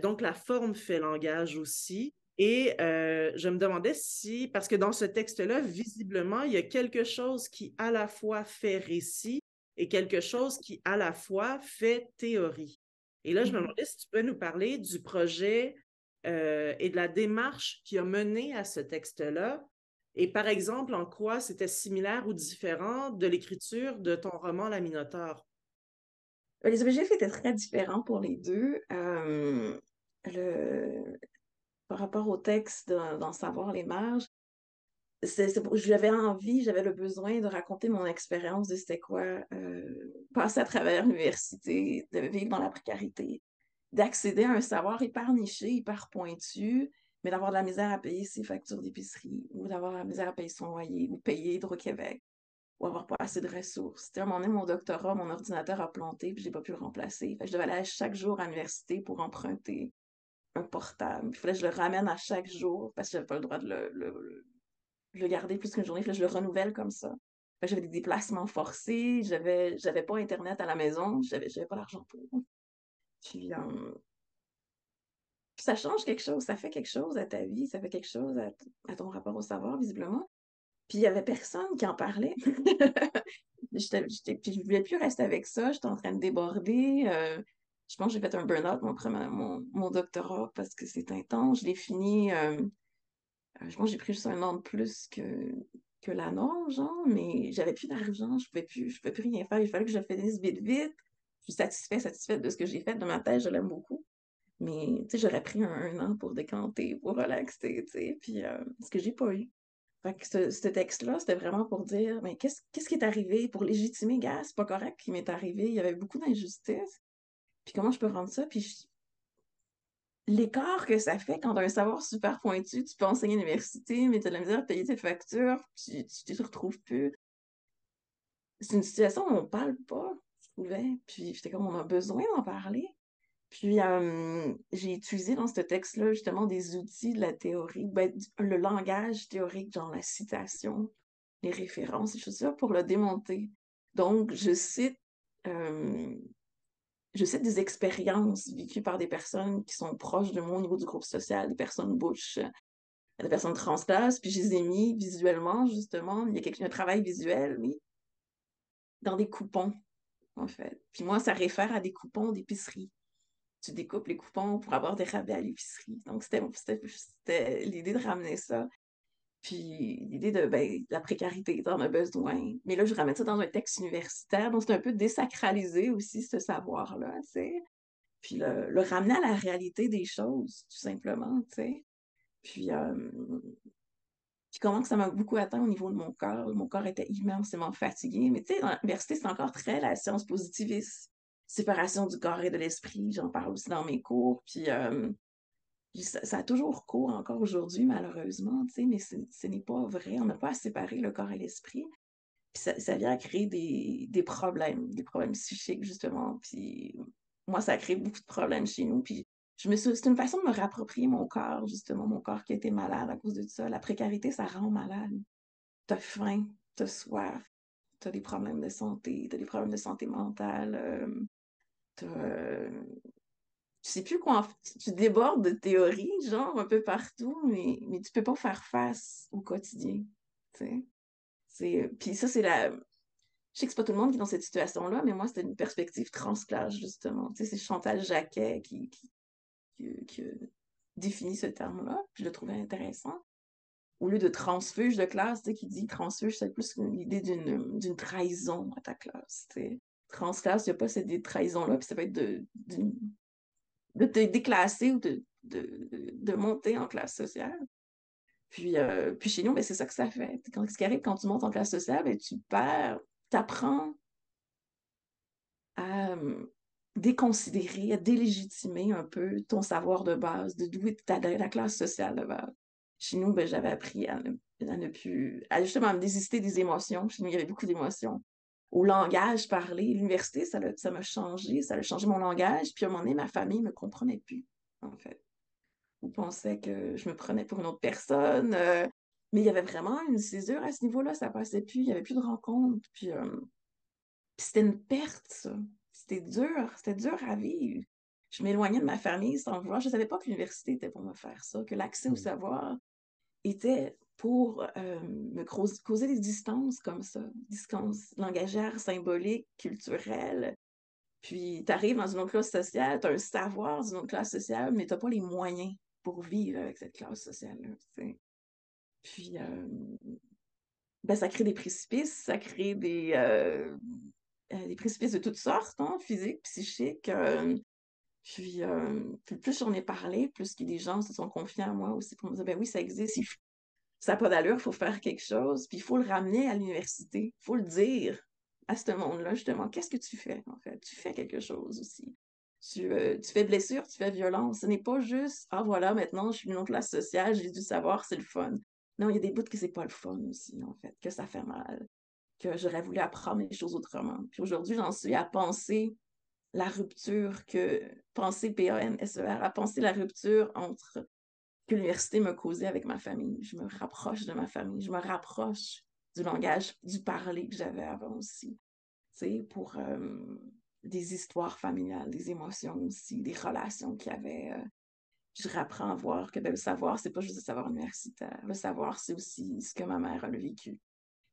A: donc, la forme fait langage aussi. Et je me demandais si, parce que dans ce texte-là, visiblement, il y a quelque chose qui à la fois fait récit et quelque chose qui à la fois fait théorie. Et là, je me demandais si tu peux nous parler du projet et de la démarche qui a mené à ce texte-là. Et par exemple, en quoi c'était similaire ou différent de l'écriture de ton roman La Minotaure?
C: Les objectifs étaient très différents pour les deux. Par rapport au texte d'en savoir les marges, j'avais envie, j'avais le besoin de raconter mon expérience de c'était quoi passer à travers l'université, de vivre dans la précarité, d'accéder à un savoir hyper niché, hyper pointu, mais d'avoir de la misère à payer ses factures d'épicerie, ou d'avoir de la misère à payer son loyer, ou payer Hydro-Québec, ou avoir pas assez de ressources. À un moment donné, mon doctorat, mon ordinateur a planté, puis j'ai pas pu le remplacer. Fait que je devais aller chaque jour à l'université pour emprunter un portable. Il fallait que je le ramène à chaque jour parce que j'avais pas le droit de le garder plus qu'une journée. Il fallait que je le renouvelle comme ça. Fait que j'avais des déplacements forcés, j'avais pas Internet à la maison, j'avais pas l'argent pour. Puis, ça change quelque chose, ça fait quelque chose à ta vie, ça fait quelque chose à ton rapport au savoir, visiblement. Puis il y avait personne qui en parlait. Puis je voulais plus rester avec ça, j'étais en train de déborder. Je pense que j'ai fait un burn-out mon doctorat parce que c'est intense. Je l'ai fini, je pense que j'ai pris juste un an de plus que la norme, genre, mais j'avais plus d'argent, je pouvais plus rien faire. Il fallait que je le finisse vite, vite. Je suis satisfaite de ce que j'ai fait de ma thèse, je l'aime beaucoup. Mais, tu sais, j'aurais pris un an pour décanter, pour relaxer, tu sais, puis ce que j'ai pas eu. Fait que ce texte-là, c'était vraiment pour dire, mais qu'est-ce qui est arrivé pour légitimer, gars, c'est pas correct qui m'est arrivé, il y avait beaucoup d'injustice. Puis comment je peux rendre ça? Puis l'écart que ça fait quand tu as un savoir super pointu, tu peux enseigner à l'université, mais tu as de la misère à payer tes factures, puis tu te retrouves plus. C'est une situation où on parle pas, je trouvais. Puis j'étais comme, on a besoin d'en parler. Puis j'ai utilisé dans ce texte-là justement des outils de la théorie, le langage théorique, genre la citation, les références, des choses ça, pour le démonter. Donc, je cite des expériences vécues par des personnes qui sont proches de moi au niveau du groupe social, des personnes bouches, des personnes transclasses, puis je les ai mis visuellement, justement. Il y a un travail visuel, oui, dans des coupons, en fait. Puis moi, ça réfère à des coupons d'épicerie. Tu découpes les coupons pour avoir des rabais à l'épicerie. Donc, c'était l'idée de ramener ça. Puis l'idée de la précarité, t'en as besoin. Mais là, je ramène ça dans un texte universitaire. Donc, c'est un peu désacraliser aussi ce savoir-là, tu sais. Puis le ramener à la réalité des choses, tout simplement, tu sais. Puis, comment que ça m'a beaucoup atteint au niveau de mon corps. Mon corps était immensément fatigué. Mais tu sais, dans l'université, c'est encore très la science positiviste. Séparation du corps et de l'esprit. J'en parle aussi dans mes cours. Puis, ça a toujours cours encore aujourd'hui, malheureusement, tu sais, mais ce n'est pas vrai. On n'a pas à séparer le corps et l'esprit. Puis ça vient à créer des problèmes psychiques, justement. Puis moi, ça a créé beaucoup de problèmes chez nous. Puis c'est une façon de me réapproprier mon corps, justement, mon corps qui a été malade à cause de ça. La précarité, ça rend malade. T'as faim, t'as soif, t'as des problèmes de santé, t'as des problèmes de santé mentale, tu sais plus quoi tu débordes de théories, genre, un peu partout, mais tu peux pas faire face au quotidien, tu sais. Puis ça, je sais que c'est pas tout le monde qui est dans cette situation-là, mais moi, c'était une perspective transclasse, justement. Tu sais, c'est Chantal Jacquet qui a défini ce terme-là, puis je le trouvais intéressant. Au lieu de transfuge de classe, tu sais, qui dit transfuge, c'est plus l'idée d'une trahison à ta classe, tu sais. Transclasse, il n'y a pas cette trahison-là, puis ça peut être de te déclasser ou de monter en classe sociale. Puis chez nous, ben, c'est ça que ça fait. Ce qui arrive quand tu montes en classe sociale, ben, tu apprends à déconsidérer, à délégitimer un peu ton savoir de base, d'où est la classe sociale de base. Chez nous, ben, j'avais appris à ne plus, justement à me désister des émotions. Chez nous, il y avait beaucoup d'émotions. Au langage parlé, l'université, ça m'a changé, ça a changé mon langage. Puis à un moment donné, ma famille ne me comprenait plus, en fait. Ils pensaient que je me prenais pour une autre personne. Mais il y avait vraiment une césure à ce niveau-là, ça passait plus, il n'y avait plus de rencontres. Puis c'était une perte, ça. C'était dur à vivre. Je m'éloignais de ma famille sans le vouloir. Je ne savais pas que l'université était pour me faire ça, que l'accès au savoir était pour me causer des distances comme ça, distances langagières, symboliques, culturelles. Puis tu arrives dans une autre classe sociale, tu as un savoir d'une autre classe sociale, mais tu n'as pas les moyens pour vivre avec cette classe sociale-là. Puis ben, ça crée des précipices, ça crée des précipices de toutes sortes, hein, physiques, psychiques. Puis plus j'en ai parlé, plus que des gens se sont confiés à moi aussi pour me dire, ben oui, ça existe, ça n'a pas d'allure, il faut faire quelque chose, puis il faut le ramener à l'université, il faut le dire à ce monde-là, justement. Qu'est-ce que tu fais, en fait? Tu fais quelque chose aussi. Tu fais blessure, tu fais violence. Ce n'est pas juste, ah voilà, maintenant je suis une autre classe sociale, j'ai dû savoir, c'est le fun. Non, il y a des bouts que c'est pas le fun aussi, en fait, que ça fait mal, que j'aurais voulu apprendre les choses autrement. Puis aujourd'hui, j'en suis à penser la rupture penser PANSER, à penser la rupture que l'université m'a causée avec ma famille. Je me rapproche de ma famille, je me rapproche du langage, du parler que j'avais avant aussi, tu sais, pour des histoires familiales, des émotions aussi, des relations qu'il y avait. Je réapprends à voir que le savoir, c'est pas juste le savoir universitaire. Le savoir, c'est aussi ce que ma mère a vécu.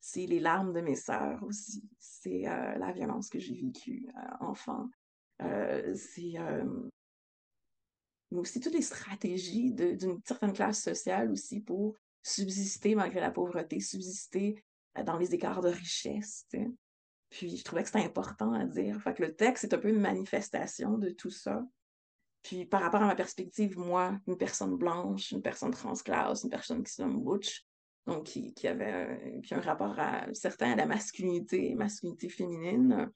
C: C'est les larmes de mes sœurs aussi. C'est la violence que j'ai vécue enfant. C'est mais aussi toutes les stratégies d'une certaine classe sociale aussi pour subsister malgré la pauvreté, subsister dans les écarts de richesse. T'sais. Puis je trouvais que c'était important à dire. Fait que le texte est un peu une manifestation de tout ça. Puis par rapport à ma perspective, moi, une personne blanche, une personne transclasse, une personne qui se nomme Butch, donc qui a un rapport certain à la masculinité féminine.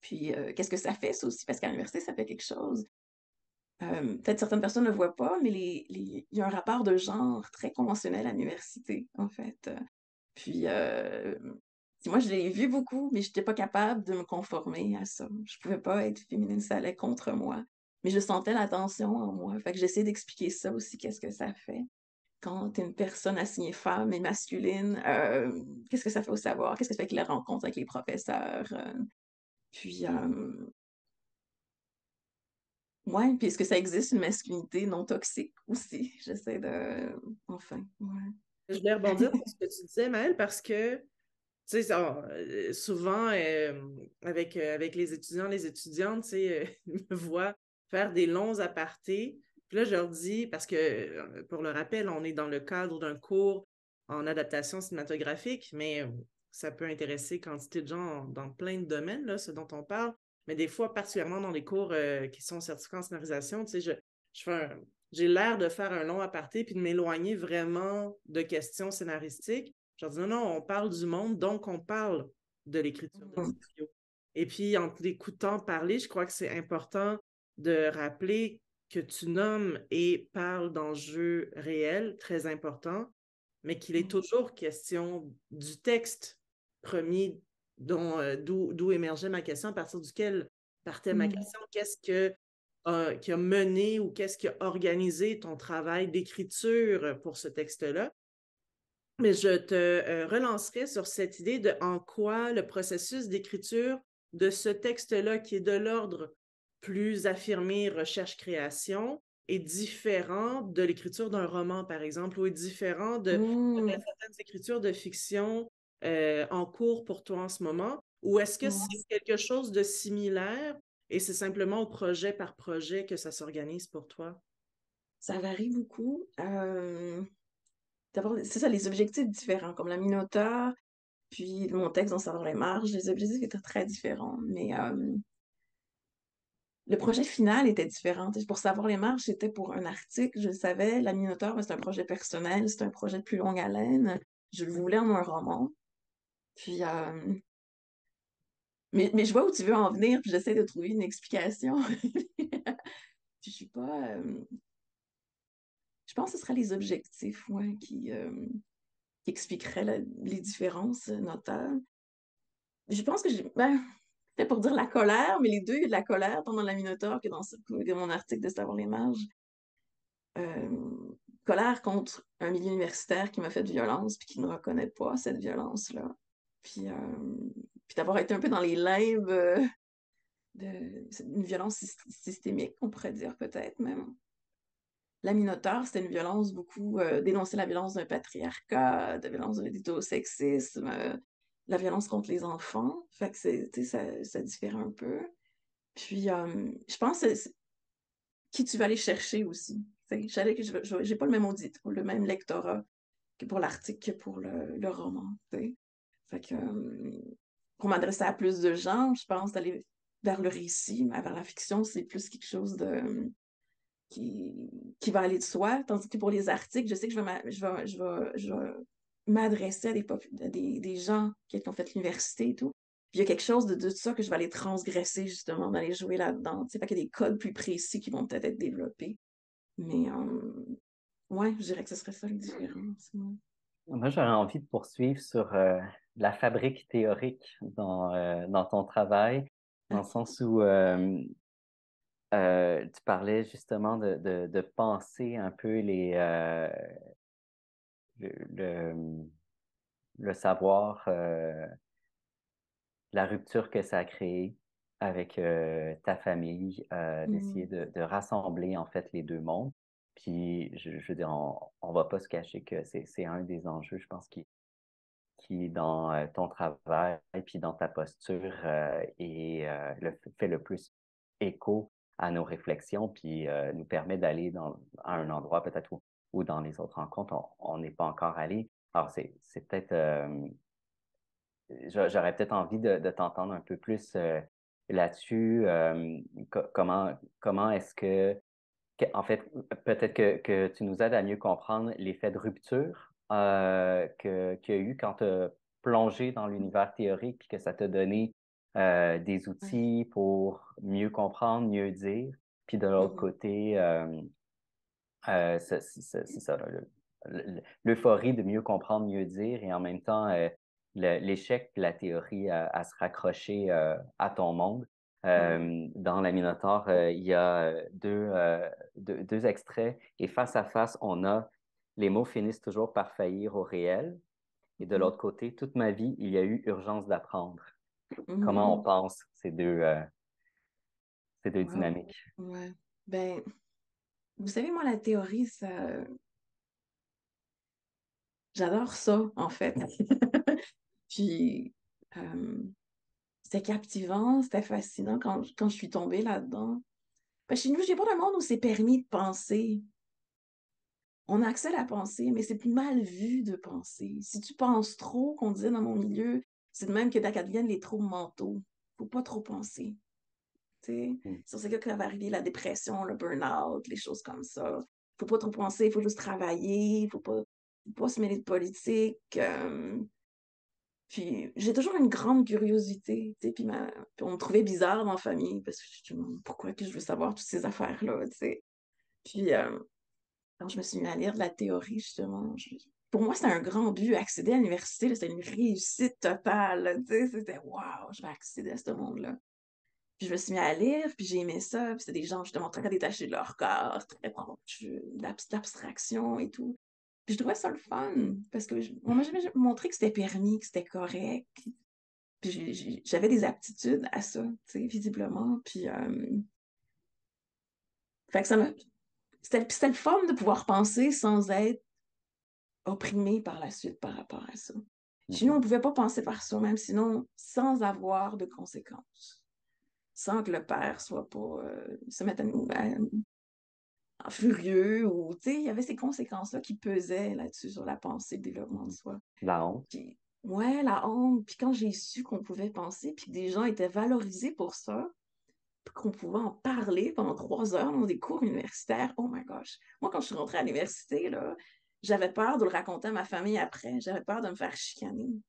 C: Puis qu'est-ce que ça fait, ça aussi? Parce qu'à l'université, ça fait quelque chose. Peut-être certaines personnes ne le voient pas, mais il y a un rapport de genre très conventionnel à l'université, en fait. Puis, moi, je l'ai vu beaucoup, mais je n'étais pas capable de me conformer à ça. Je ne pouvais pas être féminine, ça allait contre moi. Mais je sentais la tension en moi. Fait que j'essaie d'expliquer ça aussi, qu'est-ce que ça fait quand tu es une personne assignée femme et masculine. Qu'est-ce que ça fait au savoir? Qu'est-ce que ça fait avec les rencontres avec les professeurs? Puis, ouais, puis est-ce que ça existe une masculinité non toxique aussi? J'essaie de... Enfin, ouais.
A: Je voulais rebondir sur ce que tu disais, Maëlle, parce que, tu sais, souvent, avec les étudiants, les étudiantes, tu sais, ils me voient faire des longs apartés. Puis là, je leur dis, parce que, pour le rappel, on est dans le cadre d'un cours en adaptation cinématographique, mais ça peut intéresser quantité de gens dans plein de domaines, là, ce dont on parle. Mais des fois, particulièrement dans les cours qui sont certifiés en scénarisation, tu sais, j'ai l'air de faire un long aparté puis de m'éloigner vraiment de questions scénaristiques. Je leur dis non, on parle du monde, donc on parle de l'écriture de scénario. Et puis, en t'écoutant parler, je crois que c'est important de rappeler que tu nommes et parles d'enjeux réels, très importants, mais qu'il est toujours question du texte premier d'où émergeait ma question, à partir duquel partait ma question. Qu'est-ce qui a mené ou qu'est-ce qui a organisé ton travail d'écriture pour ce texte-là? Mais je te relancerai sur cette idée de en quoi le processus d'écriture de ce texte-là, qui est de l'ordre plus affirmé, recherche-création, est différent de l'écriture d'un roman, par exemple, ou est différent de certaines écritures de fiction en cours pour toi en ce moment, ou est-ce que c'est quelque chose de similaire et c'est simplement au projet par projet que ça s'organise pour toi?
C: Ça varie beaucoup. D'abord, c'est ça, les objectifs différents, comme la Minotaure, puis mon texte dans Savoir les marges, les objectifs étaient très différents. Mais le projet final était différent. Pour Savoir les marges, c'était pour un article, je le savais. La Minotaure, c'est un projet personnel, c'est un projet de plus longue haleine. Je le voulais en un roman. Puis, mais je vois où tu veux en venir, puis j'essaie de trouver une explication. Puis je suis pas... je pense que ce seraient les objectifs, ouais, qui expliqueraient les différences notables. Je pense que c'était pour dire la colère, mais les deux, il y a de la colère, tant dans la Minotaure que dans mon article de Savoir les marges. Colère contre un milieu universitaire qui m'a fait de violence puis qui ne reconnaît pas cette violence-là. Puis, puis d'avoir été un peu dans les limbes d'une violence systémique, on pourrait dire peut-être même. La Minotaure, c'était une violence beaucoup, dénoncer la violence d'un patriarcat, de violence d'un sexisme, la violence contre les enfants. Fait que ça diffère un peu. Puis, je pense que c'est qui tu vas aller chercher aussi. Je savais que je n'ai pas le même audit, le même lectorat que pour l'article que pour le roman. T'sais. Fait que pour m'adresser à plus de gens, je pense d'aller vers le récit, mais vers la fiction, c'est plus quelque chose qui va aller de soi. Tandis que pour les articles, je sais que je vais m'adresser à des gens qui ont fait l'université et tout. Puis il y a quelque chose de ça que je vais aller transgresser, justement, d'aller jouer là-dedans. Fait qu'il y a des codes plus précis qui vont peut-être être développés. Mais, ouais, je dirais que ce serait ça, la différence. Ouais.
B: Moi, j'aurais envie de poursuivre sur la fabrique théorique dans ton travail, dans le sens où tu parlais justement de penser un peu le, le savoir, la rupture que ça a créée avec ta famille, d'essayer de rassembler en fait les deux mondes. Puis, je veux dire, on va pas se cacher que c'est un des enjeux, je pense, qui dans ton travail et puis dans ta posture fait le plus écho à nos réflexions, puis nous permet d'aller à un endroit peut-être où dans les autres rencontres, on n'est pas encore allé. Alors, c'est peut-être... j'aurais peut-être envie de t'entendre un peu plus là-dessus. Comment est-ce en fait, peut-être que tu nous aides à mieux comprendre l'effet de rupture qu'il y a eu quand tu as plongé dans l'univers théorique puis que ça t'a donné des outils pour mieux comprendre, mieux dire. Puis de l'autre côté, c'est ça, l'euphorie de mieux comprendre, mieux dire et en même temps, l'échec de la théorie à se raccrocher à ton monde. Dans la Minotaure, il y a deux extraits et face à face, on a les mots finissent toujours par faillir au réel. Et de l'autre côté, toute ma vie, il y a eu urgence d'apprendre. Comment on pense ces deux dynamiques?
C: Ouais. Ben, vous savez, moi, la théorie, j'adore ça, en fait. Puis, c'était captivant, c'était fascinant quand je suis tombée là-dedans. Parce que chez nous, j'ai pas un monde où c'est permis de penser. On a accès à la pensée, mais c'est plus mal vu de penser. Si tu penses trop, qu'on disait dans mon milieu, c'est de même que deviennent les troubles mentaux. Faut pas trop penser. C'est ça que va arriver la dépression, le burn-out, les choses comme ça. Faut pas trop penser, il faut juste travailler, faut pas se mêler de politique. Puis j'ai toujours une grande curiosité, tu sais, puis on me trouvait bizarre dans la famille parce que je me demande pourquoi que je veux savoir toutes ces affaires-là, tu sais. Puis quand je me suis mis à lire de la théorie, justement, pour moi, c'était un grand but. Accéder à l'université, là, c'était une réussite totale. Là, tu sais, c'était wow, je vais accéder à ce monde-là. Puis je me suis mis à lire, puis j'ai aimé ça. Puis c'était des gens justement très détachés de leur corps, très proches d'abstraction et tout. Puis je trouvais ça le fun, parce que on m'a jamais montré que c'était permis, que c'était correct. Puis j'avais des aptitudes à ça, tu sais, visiblement. Puis fait que c'était le fun de pouvoir penser sans être opprimé par la suite par rapport à ça. Chez nous, on ne pouvait pas penser par soi-même, sinon sans avoir de conséquences. Sans que le père soit pas se mette en furieux ou, tu sais, il y avait ces conséquences-là qui pesaient là-dessus sur la pensée, le développement de soi.
B: La honte.
C: Puis, ouais, la honte. Puis quand j'ai su qu'on pouvait penser, puis que des gens étaient valorisés pour ça, puis qu'on pouvait en parler pendant 3 heures dans des cours universitaires, oh my gosh. Moi, quand je suis rentrée à l'université, là, j'avais peur de le raconter à ma famille après. J'avais peur de me faire chicaner.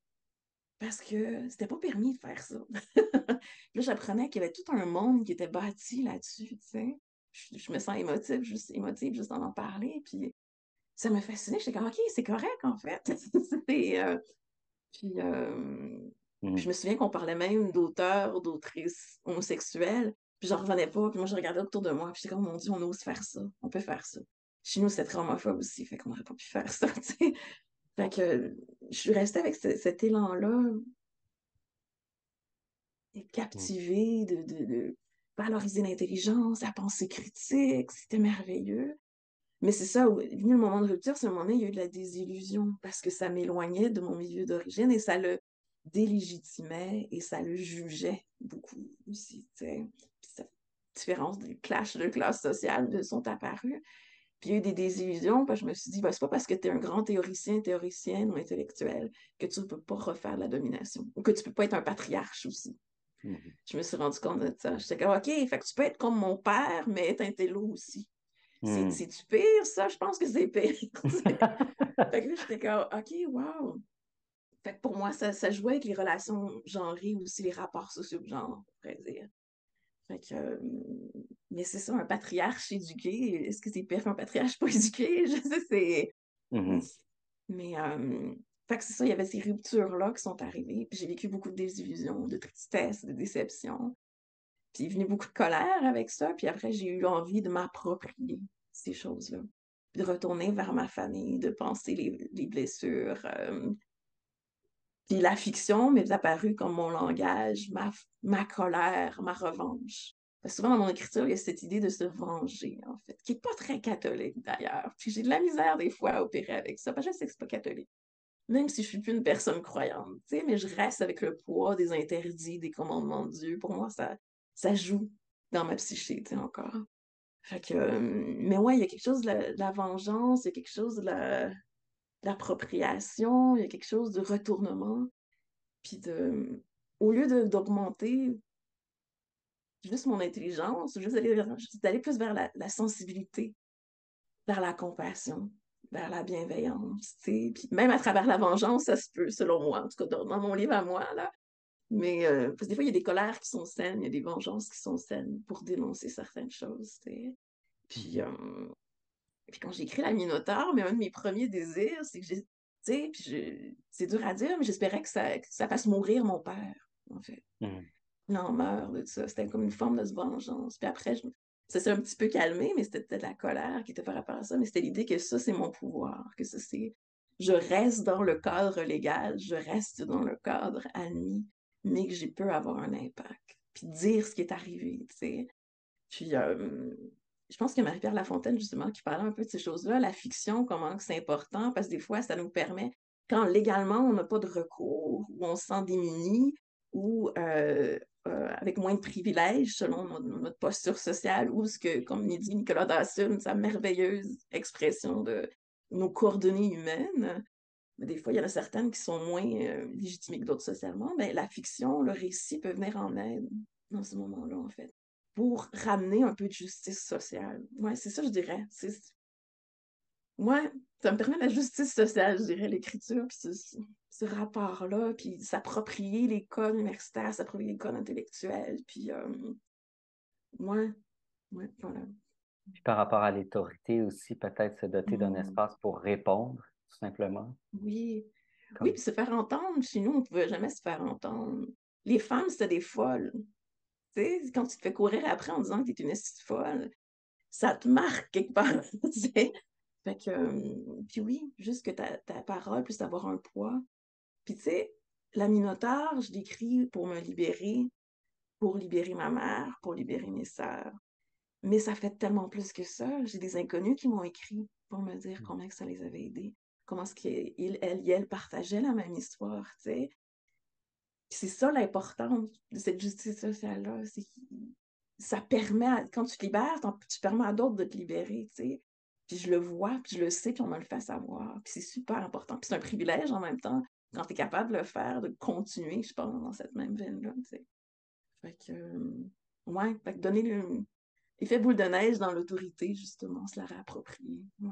C: Parce que c'était pas permis de faire ça. Là, j'apprenais qu'il y avait tout un monde qui était bâti là-dessus, tu sais. Je me sens émotive juste en parler. Puis ça me fascinait. J'étais comme, OK, c'est correct, en fait. Puis je me souviens qu'on parlait même d'auteurs, d'autrices homosexuelles. Puis j'en revenais pas. Puis moi, je regardais autour de moi. Puis j'étais comme, mon Dieu, on ose faire ça. On peut faire ça. Chez nous, c'était très homophobe aussi. Fait qu'on n'aurait pas pu faire ça, tu sais. Fait que je suis restée avec cet élan-là, être captivée de valoriser l'intelligence, la pensée critique. C'était merveilleux. Mais c'est ça, venu le moment de rupture, c'est un moment donné, il y a eu de la désillusion parce que ça m'éloignait de mon milieu d'origine et ça le délégitimait et ça le jugeait beaucoup aussi. Puis cette différence, des clashs de classe sociale sont apparus. Puis il y a eu des désillusions, parce que je me suis dit, ben, c'est pas parce que tu es un grand théoricien, théoricienne ou intellectuel que tu ne peux pas refaire de la domination ou que tu peux pas être un patriarche aussi. Je me suis rendu compte de ça. J'étais comme, OK, fait que tu peux être comme mon père, mais être intello aussi. C'est-tu pire, ça? Je pense que c'est pire. Fait que là, j'étais comme, OK, wow. Fait que pour moi, ça jouait avec les relations genrées aussi, les rapports sociaux de genre, on pourrait dire. Fait que, mais c'est ça, un patriarche éduqué, est-ce que c'est pire qu'un patriarche pas éduqué? Je sais, c'est... Mais, fait que c'est ça, il y avait ces ruptures-là qui sont arrivées, puis j'ai vécu beaucoup de désillusions, de tristesse, de déception. Puis il est venu beaucoup de colère avec ça, puis après, j'ai eu envie de m'approprier ces choses-là, puis de retourner vers ma famille, de penser les blessures. Puis la fiction m'est apparue comme mon langage, ma colère, ma revanche. Parce que souvent, dans mon écriture, il y a cette idée de se venger, en fait, qui n'est pas très catholique, d'ailleurs. Puis j'ai de la misère, des fois, à opérer avec ça, parce que je sais que c'est pas catholique. Même si je suis plus une personne croyante, tu sais, mais je reste avec le poids des interdits, des commandements de Dieu. Pour moi, ça joue dans ma psyché, tu sais, encore. Fait que, mais ouais, il y a quelque chose de la vengeance, il y a quelque chose de l'appropriation, il y a quelque chose de retournement. Puis au lieu d'augmenter juste mon intelligence, juste d'aller plus vers la sensibilité, vers la compassion, vers la bienveillance, tu sais. Puis même à travers la vengeance, ça se peut, selon moi, en tout cas dans mon livre à moi, là. Mais parce que des fois, il y a des colères qui sont saines, il y a des vengeances qui sont saines pour dénoncer certaines choses, tu sais. Puis, puis quand j'ai écrit La Minotaure, mais un de mes premiers désirs, c'est que j'ai, tu sais, puis c'est dur à dire, mais j'espérais que ça fasse mourir mon père, en fait. Il en meurt de ça. C'était comme une forme de vengeance. Puis après, ça s'est un petit peu calmé, mais c'était peut-être la colère qui était par rapport à ça. Mais c'était l'idée que ça, c'est mon pouvoir, que ça, c'est... Je reste dans le cadre légal, je reste dans le cadre admis, mais que j'ai pu avoir un impact. Puis dire ce qui est arrivé, tu sais. Puis je pense que Marie-Pierre Lafontaine, justement, qui parlait un peu de ces choses-là, la fiction, comment c'est important, parce que des fois, ça nous permet, quand légalement, on n'a pas de recours, ou on se sent démuni, ou avec moins de privilèges selon notre posture sociale, ou ce que, comme dit Nicolas Dawson, sa merveilleuse expression de nos coordonnées humaines, mais des fois, il y en a certaines qui sont moins légitimes que d'autres socialement, mais la fiction, le récit peut venir en aide dans ce moment-là, en fait, pour ramener un peu de justice sociale. Ouais, c'est ça, je dirais. Ouais, ça me permet la justice sociale, je dirais, l'écriture, puis ce rapport-là, puis s'approprier les codes universitaires, s'approprier les codes intellectuels, puis ouais, voilà.
B: Puis par rapport à l'autorité aussi, peut-être se doter d'un espace pour répondre tout simplement.
C: Oui. Oui,
B: Comme...
C: puis se faire entendre. Chez nous, on ne pouvait jamais se faire entendre. Les femmes, c'était des folles. Tu sais, quand tu te fais courir après en disant que tu es une esti de folle, ça te marque quelque part. Tu sais. Fait que, puis oui, juste que ta parole puisse avoir un poids. Puis tu sais, la Minotaure, je l'écris pour libérer ma mère, pour libérer mes sœurs. Mais ça fait tellement plus que ça. J'ai des inconnus qui m'ont écrit pour me dire combien que ça les avait aidés, comment est-ce qu'ils, elles et elles partageaient la même histoire, tu sais. C'est ça l'importance de cette justice sociale-là. Ça permet, quand tu te libères, tu permets à d'autres de te libérer, tu sais. Puis je le vois, puis je le sais, puis on me le fait savoir. Puis c'est super important. Puis c'est un privilège en même temps, quand tu es capable de le faire, de continuer, je pense, dans cette même veine-là, tu sais. Fait que, ouais, fait que donner l'effet boule de neige dans l'autorité, justement, se la réapproprier. Ouais.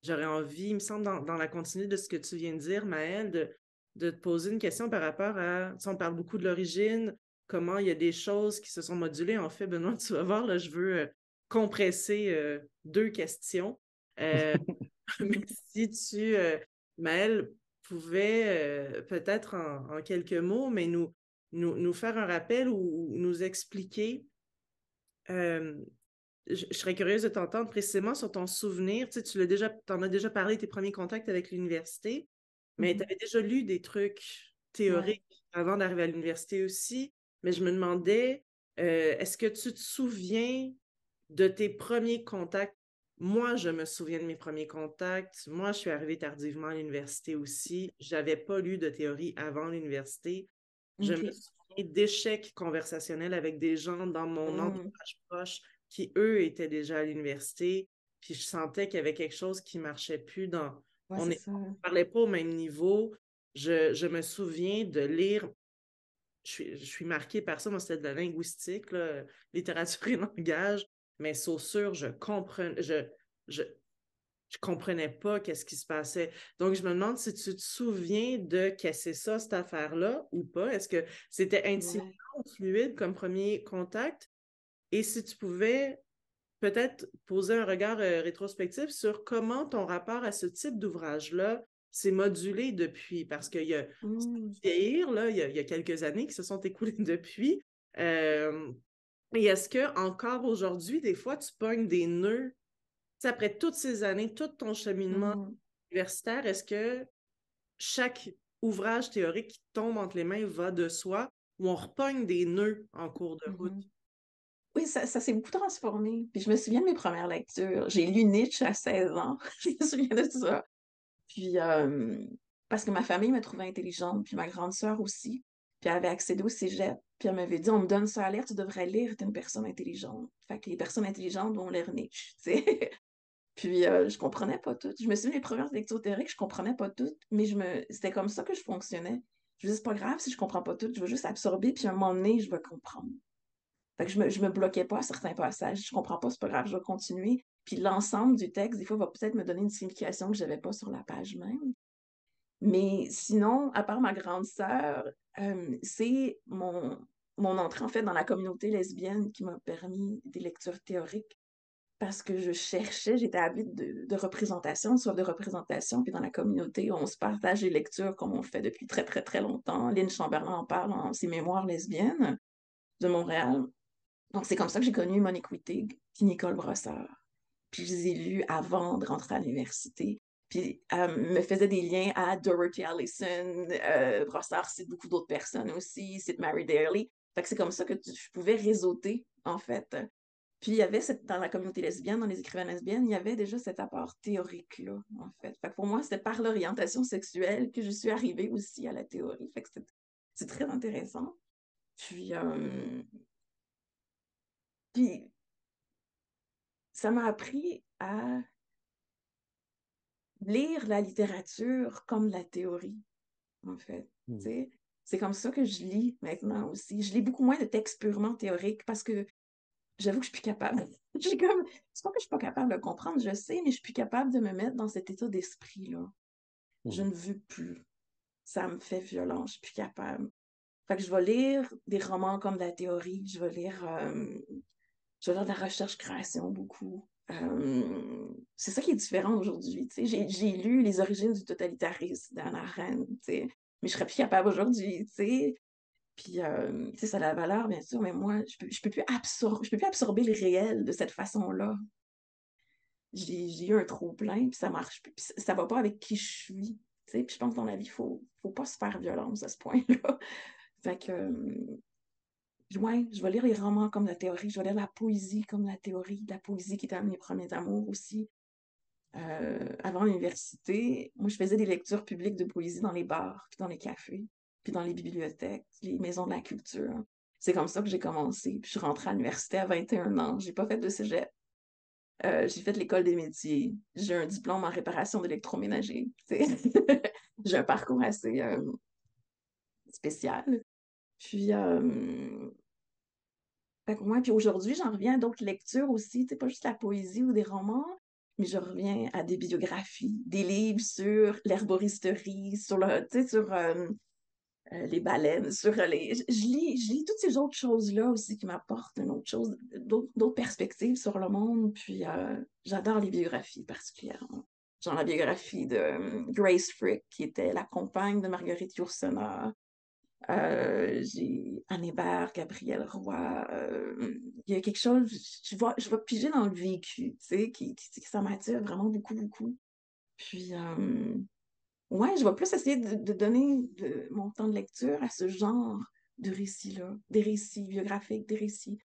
A: J'aurais envie, il me semble, dans la continuité de ce que tu viens de dire, Maëlle, de te poser une question par rapport à, tu sais, on parle beaucoup de l'origine, comment il y a des choses qui se sont modulées. En fait, Benoît, tu vas voir, là, je veux compresser 2 questions. Mais si tu, Maëlle, pouvais peut-être en quelques mots, mais nous faire un rappel ou nous expliquer euh, je serais curieuse de t'entendre précisément sur ton souvenir. Tu sais, t'en as déjà parlé, tes premiers contacts avec l'université, mais tu avais déjà lu des trucs
C: Ouais.
A: théoriques avant d'arriver à l'université aussi. Mais je me demandais, est-ce que tu te souviens de tes premiers contacts? Moi, je me souviens de mes premiers contacts. Moi, je suis arrivée tardivement à l'université aussi. J'avais pas lu de théorie avant l'université. Je me
C: OK.
A: souviens d'échecs conversationnels avec des gens dans mon
C: Mm.
A: entourage proche qui, eux, étaient déjà à l'université. Puis je sentais qu'il y avait quelque chose qui ne marchait plus dans...
C: Ouais,
A: On
C: c'est
A: ne
C: ça.
A: parlait pas au même niveau. Je me souviens de lire... Je suis marquée par ça. Moi, c'était de la linguistique, là, littérature et langage. Mais sûr, je, je comprenais pas qu'est-ce qui se passait. Donc, je me demande si tu te souviens de qu'est-ce que c'est ça, cette affaire-là, ou pas. Est-ce que c'était intimidant
C: Ouais.
A: ou fluide comme premier contact? Et si tu pouvais peut-être poser un regard rétrospectif sur comment ton rapport à ce type d'ouvrage-là s'est modulé depuis, parce qu'il y a
C: Mm.
A: vieillir, là, il y a quelques années qui se sont écoulées depuis. Euh, et est-ce que encore aujourd'hui, des fois, tu pognes des nœuds, tu sais, après toutes ces années, tout ton cheminement
C: Mm.
A: universitaire, est-ce que chaque ouvrage théorique qui tombe entre les mains va de soi ou on repogne des nœuds en cours de route?
C: Mhm. Oui, ça s'est beaucoup transformé. Puis je me souviens de mes premières lectures. J'ai lu Nietzsche à 16 ans. Je me souviens de ça. Puis, parce que ma famille me trouvait intelligente, puis ma grande sœur aussi. Puis elle avait accédé au cégep. Puis elle m'avait dit, on me donne ça à lire, tu devrais lire, t'es une personne intelligente. Fait que les personnes intelligentes vont lire Nietzsche, tu sais. Puis je comprenais pas tout. Je me souviens des premières lectures théoriques, je comprenais pas tout, mais c'était comme ça que je fonctionnais. Je me disais, c'est pas grave si je comprends pas tout, je vais juste absorber, puis à un moment donné, je vais comprendre. Fait que je me bloquais pas à certains passages. Je comprends pas, c'est pas grave, je vais continuer. Puis l'ensemble du texte, des fois, va peut-être me donner une signification que j'avais pas sur la page même. Mais sinon, à part ma grande sœur, c'est mon entrée en fait dans la communauté lesbienne qui m'a permis des lectures théoriques parce que je cherchais, j'étais avide de représentation, de soif de représentation, puis dans la communauté, on se partage les lectures comme on le fait depuis très, très, très longtemps. Lynn Chamberlain en parle dans ses mémoires lesbiennes de Montréal. Donc, c'est comme ça que j'ai connu Monique Wittig puis Nicole Brossard. Puis je les ai lus avant de rentrer à l'université. Puis me faisait des liens à Dorothy Allison, Brossard, c'est beaucoup d'autres personnes aussi, c'est Mary Daly. Fait que c'est comme ça que je pouvais réseauter, en fait. Puis il y avait dans la communauté lesbienne, dans les écrivaines lesbiennes, il y avait déjà cet apport théorique-là, en fait. Fait que pour moi, c'était par l'orientation sexuelle que je suis arrivée aussi à la théorie. Fait que c'est très intéressant. Puis, puis ça m'a appris à lire la littérature comme la théorie, en fait.
B: Hmm.
C: T'sais? C'est comme ça que je lis maintenant aussi. Je lis beaucoup moins de textes purement théoriques parce que j'avoue que je suis plus capable. C'est pas que je suis pas capable de comprendre, je sais, mais je suis plus capable de me mettre dans cet état d'esprit-là. Je
B: Hmm.
C: ne veux plus. Ça me fait violent, je suis plus capable. Fait que je vais lire des romans comme de la théorie, je vais lire de la recherche-création beaucoup. c'est ça qui est différent aujourd'hui. J'ai lu Les origines du totalitarisme d'Hannah Arendt, mais je serais plus capable aujourd'hui. Puis, ça a la valeur, bien sûr, mais moi, je peux plus absorber le réel de cette façon-là. J'ai eu un trop-plein, puis ça marche plus. Puis ça va pas avec qui je suis. Puis je pense que dans la vie, faut pas se faire violence à ce point-là. Fait que, ouais, je vais lire les romans comme la théorie, je vais lire la poésie comme la théorie, la poésie qui était un de mes premiers amours aussi. Avant l'université, moi, je faisais des lectures publiques de poésie dans les bars, puis dans les cafés, puis dans les bibliothèques, les maisons de la culture. C'est comme ça que j'ai commencé. Puis je suis rentrée à l'université à 21 ans. J'ai pas fait de cégep. J'ai fait l'école des métiers. J'ai un diplôme en réparation d'électroménager. J'ai un parcours assez spécial. Puis, fait que moi, puis aujourd'hui, j'en reviens à d'autres lectures aussi, pas juste la poésie ou des romans, mais je reviens à des biographies, des livres sur l'herboristerie, sur les baleines, sur les. Je lis toutes ces autres choses-là aussi qui m'apportent une autre chose, d'autres perspectives sur le monde. Puis j'adore les biographies particulièrement. Genre la biographie de Grace Frick, qui était la compagne de Marguerite Yourcenar. J'ai Anne Hébert, Gabrielle Roy. Il y a quelque chose, je vais piger dans le vécu, ça m'attire vraiment beaucoup, beaucoup. Puis, ouais, je vais plus essayer de donner mon temps de lecture à ce genre de récits-là, des récits biographiques, des récits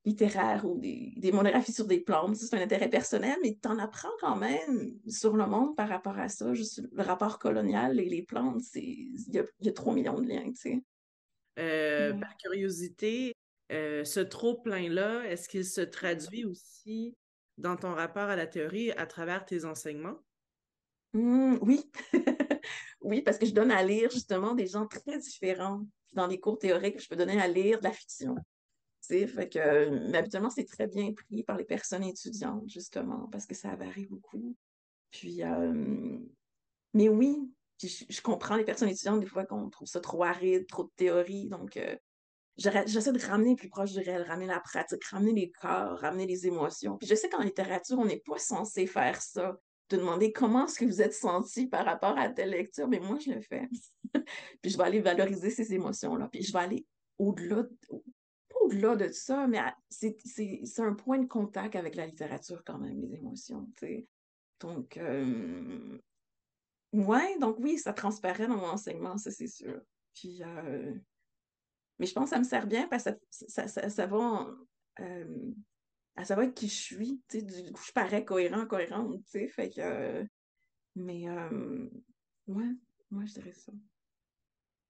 C: littéraires ou des monographies sur des plantes. Ça, c'est un intérêt personnel, mais tu en apprends quand même sur le monde par rapport à ça. Juste le rapport colonial et les plantes, il y a 3 millions de liens, tu sais. Ouais.
A: Par curiosité, ce trop-plein-là, est-ce qu'il se traduit aussi dans ton rapport à la théorie à travers tes enseignements?
C: Oui. Oui, parce que je donne à lire justement des gens très différents. Dans les cours théoriques, je peux donner à lire de la fiction. Fait que, mais habituellement, c'est très bien pris par les personnes étudiantes, justement, parce que ça varie beaucoup. Puis, mais oui, puis je comprends les personnes étudiantes des fois qu'on trouve ça trop aride, trop de théorie. Donc, j'essaie de ramener plus proche du réel, ramener la pratique, ramener les corps, ramener les émotions. Puis je sais qu'en littérature, on n'est pas censé faire ça, de demander comment est-ce que vous êtes senti par rapport à telle lecture, mais moi, je le fais. Puis je vais aller valoriser ces émotions-là. Puis je vais aller au-delà, pas au-delà de ça, mais c'est un point de contact avec la littérature quand même, les émotions, tu sais. Donc, ouais, donc oui, ça transparaît dans mon enseignement, ça c'est sûr. Puis, mais je pense que ça me sert bien parce que ça va, à savoir qui je suis, tu sais, du coup, je parais cohérente, tu sais, fait que, mais, ouais, moi, je dirais ça.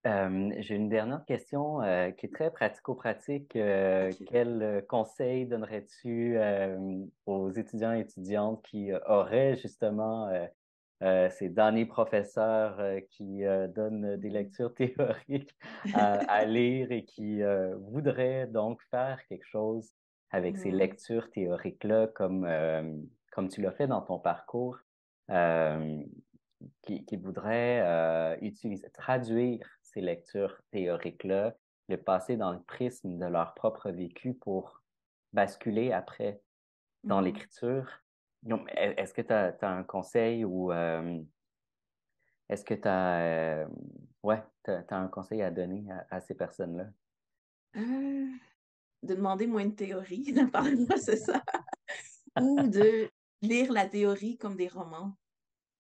B: J'ai une dernière question qui est très pratico-pratique.
C: OK.
B: Quel conseil donnerais-tu aux étudiants et étudiantes qui auraient justement ces damnés professeurs qui donnent des lectures théoriques à lire et qui voudraient donc faire quelque chose avec ces
C: Ouais.
B: lectures théoriques-là comme tu l'as fait dans ton parcours? Euh, qui voudraient traduire ces lectures théoriques-là, le passer dans le prisme de leur propre vécu pour basculer après dans
C: Mhm.
B: l'écriture. Donc, est-ce que tu as un conseil ou est-ce que tu as, ouais, t'as un conseil à donner à ces personnes-là?
C: Euh, de demander moins de théorie, apparemment, c'est ça. Ou de lire la théorie comme des romans.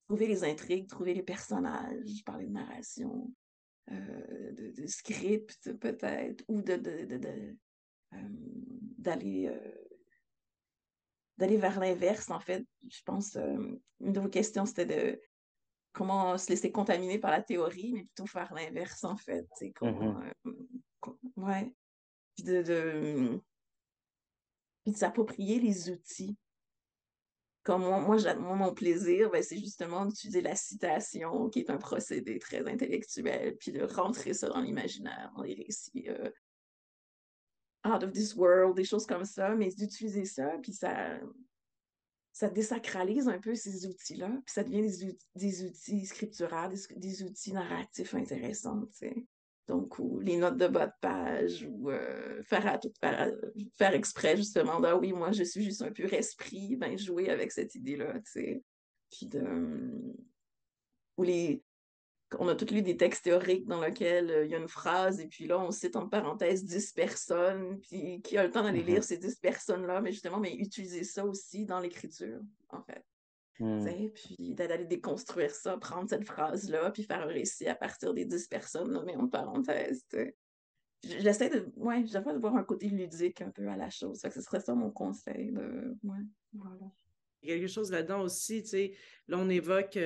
C: Trouver les intrigues, trouver les personnages, parler de narration, de script peut-être, ou d'aller d'aller vers l'inverse, en fait. Je pense, une de vos questions, c'était de comment se laisser contaminer par la théorie, mais plutôt faire l'inverse, en fait. C'est comment,
B: Mhm.
C: ouais. Puis puis de s'approprier les outils. Comme moi, mon plaisir, ben, c'est justement d'utiliser la citation, qui est un procédé très intellectuel, puis de rentrer ça dans l'imaginaire, dans les récits out of this world, des choses comme ça, mais d'utiliser ça, puis ça désacralise un peu ces outils-là, puis ça devient des outils scripturaux, des outils narratifs intéressants, tu sais. Donc, ou les notes de bas de page, ou faire exprès, justement, ah oui, moi, je suis juste un pur esprit, ben, jouer avec cette idée-là, tu sais. Puis ou on a tous lu des textes théoriques dans lesquels il y a une phrase, et puis là, on cite en parenthèse 10 personnes, puis qui a le temps d'aller lire ces 10 personnes-là, mais justement, mais utiliser ça aussi dans l'écriture, en fait. Puis d'aller déconstruire ça, prendre cette phrase-là, puis faire un récit à partir des 10 personnes nommées en parenthèse. J'essaie de voir un côté ludique un peu à la chose. Fait que ce serait ça mon conseil. Voilà.
A: Il y a quelque chose là-dedans aussi, tu sais, là on évoque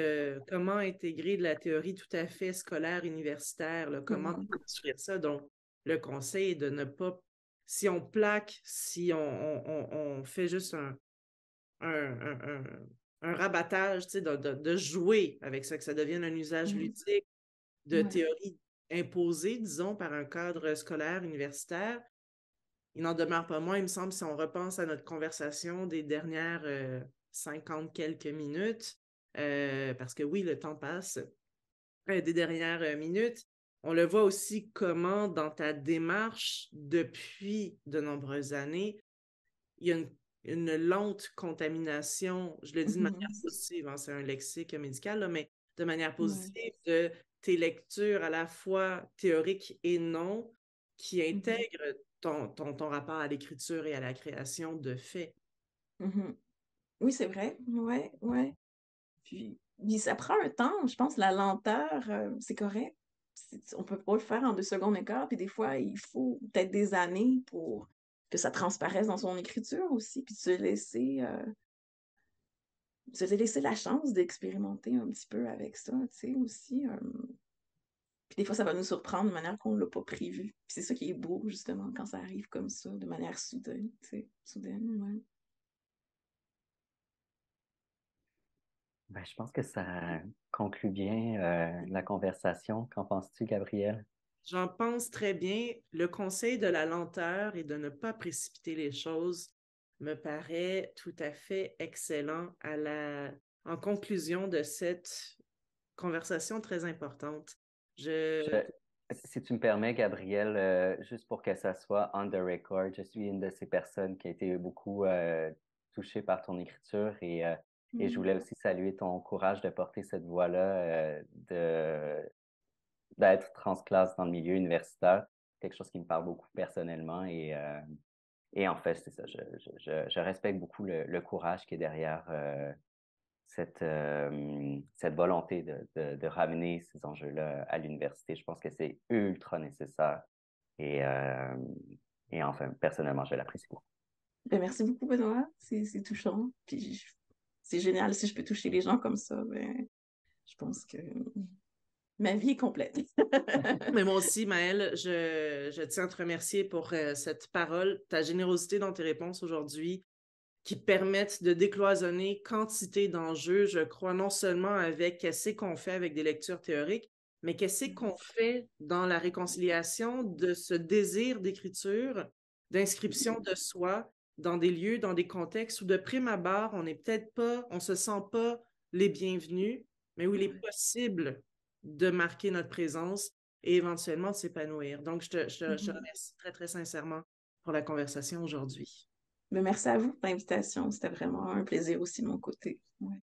A: comment intégrer de la théorie tout à fait scolaire, universitaire, là, comment construire ça. Donc, le conseil est de ne pas, si on plaque, si on fait juste un rabattage, tu sais, de jouer avec ça, que ça devienne un usage ludique de théorie imposée, disons, par un cadre scolaire, universitaire. Il n'en demeure pas moins, il me semble, si on repense à notre conversation des dernières 50 quelques minutes, parce que oui, le temps passe, des dernières minutes, on le voit aussi comment dans ta démarche depuis de nombreuses années, il y a une lente contamination, je le dis de manière positive, hein, c'est un lexique médical, là, mais de manière positive, de tes lectures à la fois théoriques et non, qui intègrent ton rapport à l'écriture et à la création de faits.
C: Oui, c'est vrai. Ouais. Puis ça prend un temps. Je pense que la lenteur, c'est correct. On peut pas le faire en 2 secondes et quart. Puis des fois, il faut peut-être des années pour que ça transparaisse dans son écriture aussi. Puis se laisser la chance d'expérimenter un petit peu avec ça, tu sais, aussi. Puis des fois, ça va nous surprendre de manière qu'on ne l'a pas prévu. Puis c'est ça qui est beau, justement, quand ça arrive comme ça, de manière soudaine, tu sais, ouais.
B: Ben, je pense que ça conclut bien la conversation. Qu'en penses-tu, Gabrielle?
A: J'en pense très bien. Le conseil de la lenteur et de ne pas précipiter les choses me paraît tout à fait excellent en conclusion de cette conversation très importante.
B: Si tu me permets, Gabrielle, juste pour que ça soit on the record, je suis une de ces personnes qui a été beaucoup touchée par ton écriture et je voulais aussi saluer ton courage de porter cette voix-là, d'être transclasse dans le milieu universitaire, quelque chose qui me parle beaucoup personnellement et en fait, c'est ça, je respecte beaucoup le courage qui est derrière cette volonté de ramener ces enjeux-là à l'université. Je pense que c'est ultra nécessaire et enfin, personnellement, je l'apprécie beaucoup.
C: Ben, merci beaucoup, Benoît. C'est touchant. Puis c'est génial si je peux toucher les gens comme ça. Ben, je pense que ma vie est complète.
A: Mais moi aussi, Maëlle, je tiens à te remercier pour cette parole, ta générosité dans tes réponses aujourd'hui, qui permettent de décloisonner quantité d'enjeux, je crois, non seulement avec qu'est-ce qu'on fait avec des lectures théoriques, mais qu'est-ce qu'on fait dans la réconciliation de ce désir d'écriture, d'inscription de soi dans des lieux, dans des contextes où de prime abord, on se sent pas les bienvenus, mais où il est possible de marquer notre présence et éventuellement de s'épanouir. Donc, je te remercie très, très sincèrement pour la conversation aujourd'hui.
C: Mais merci à vous pour l'invitation. C'était vraiment un plaisir aussi de mon côté. Ouais.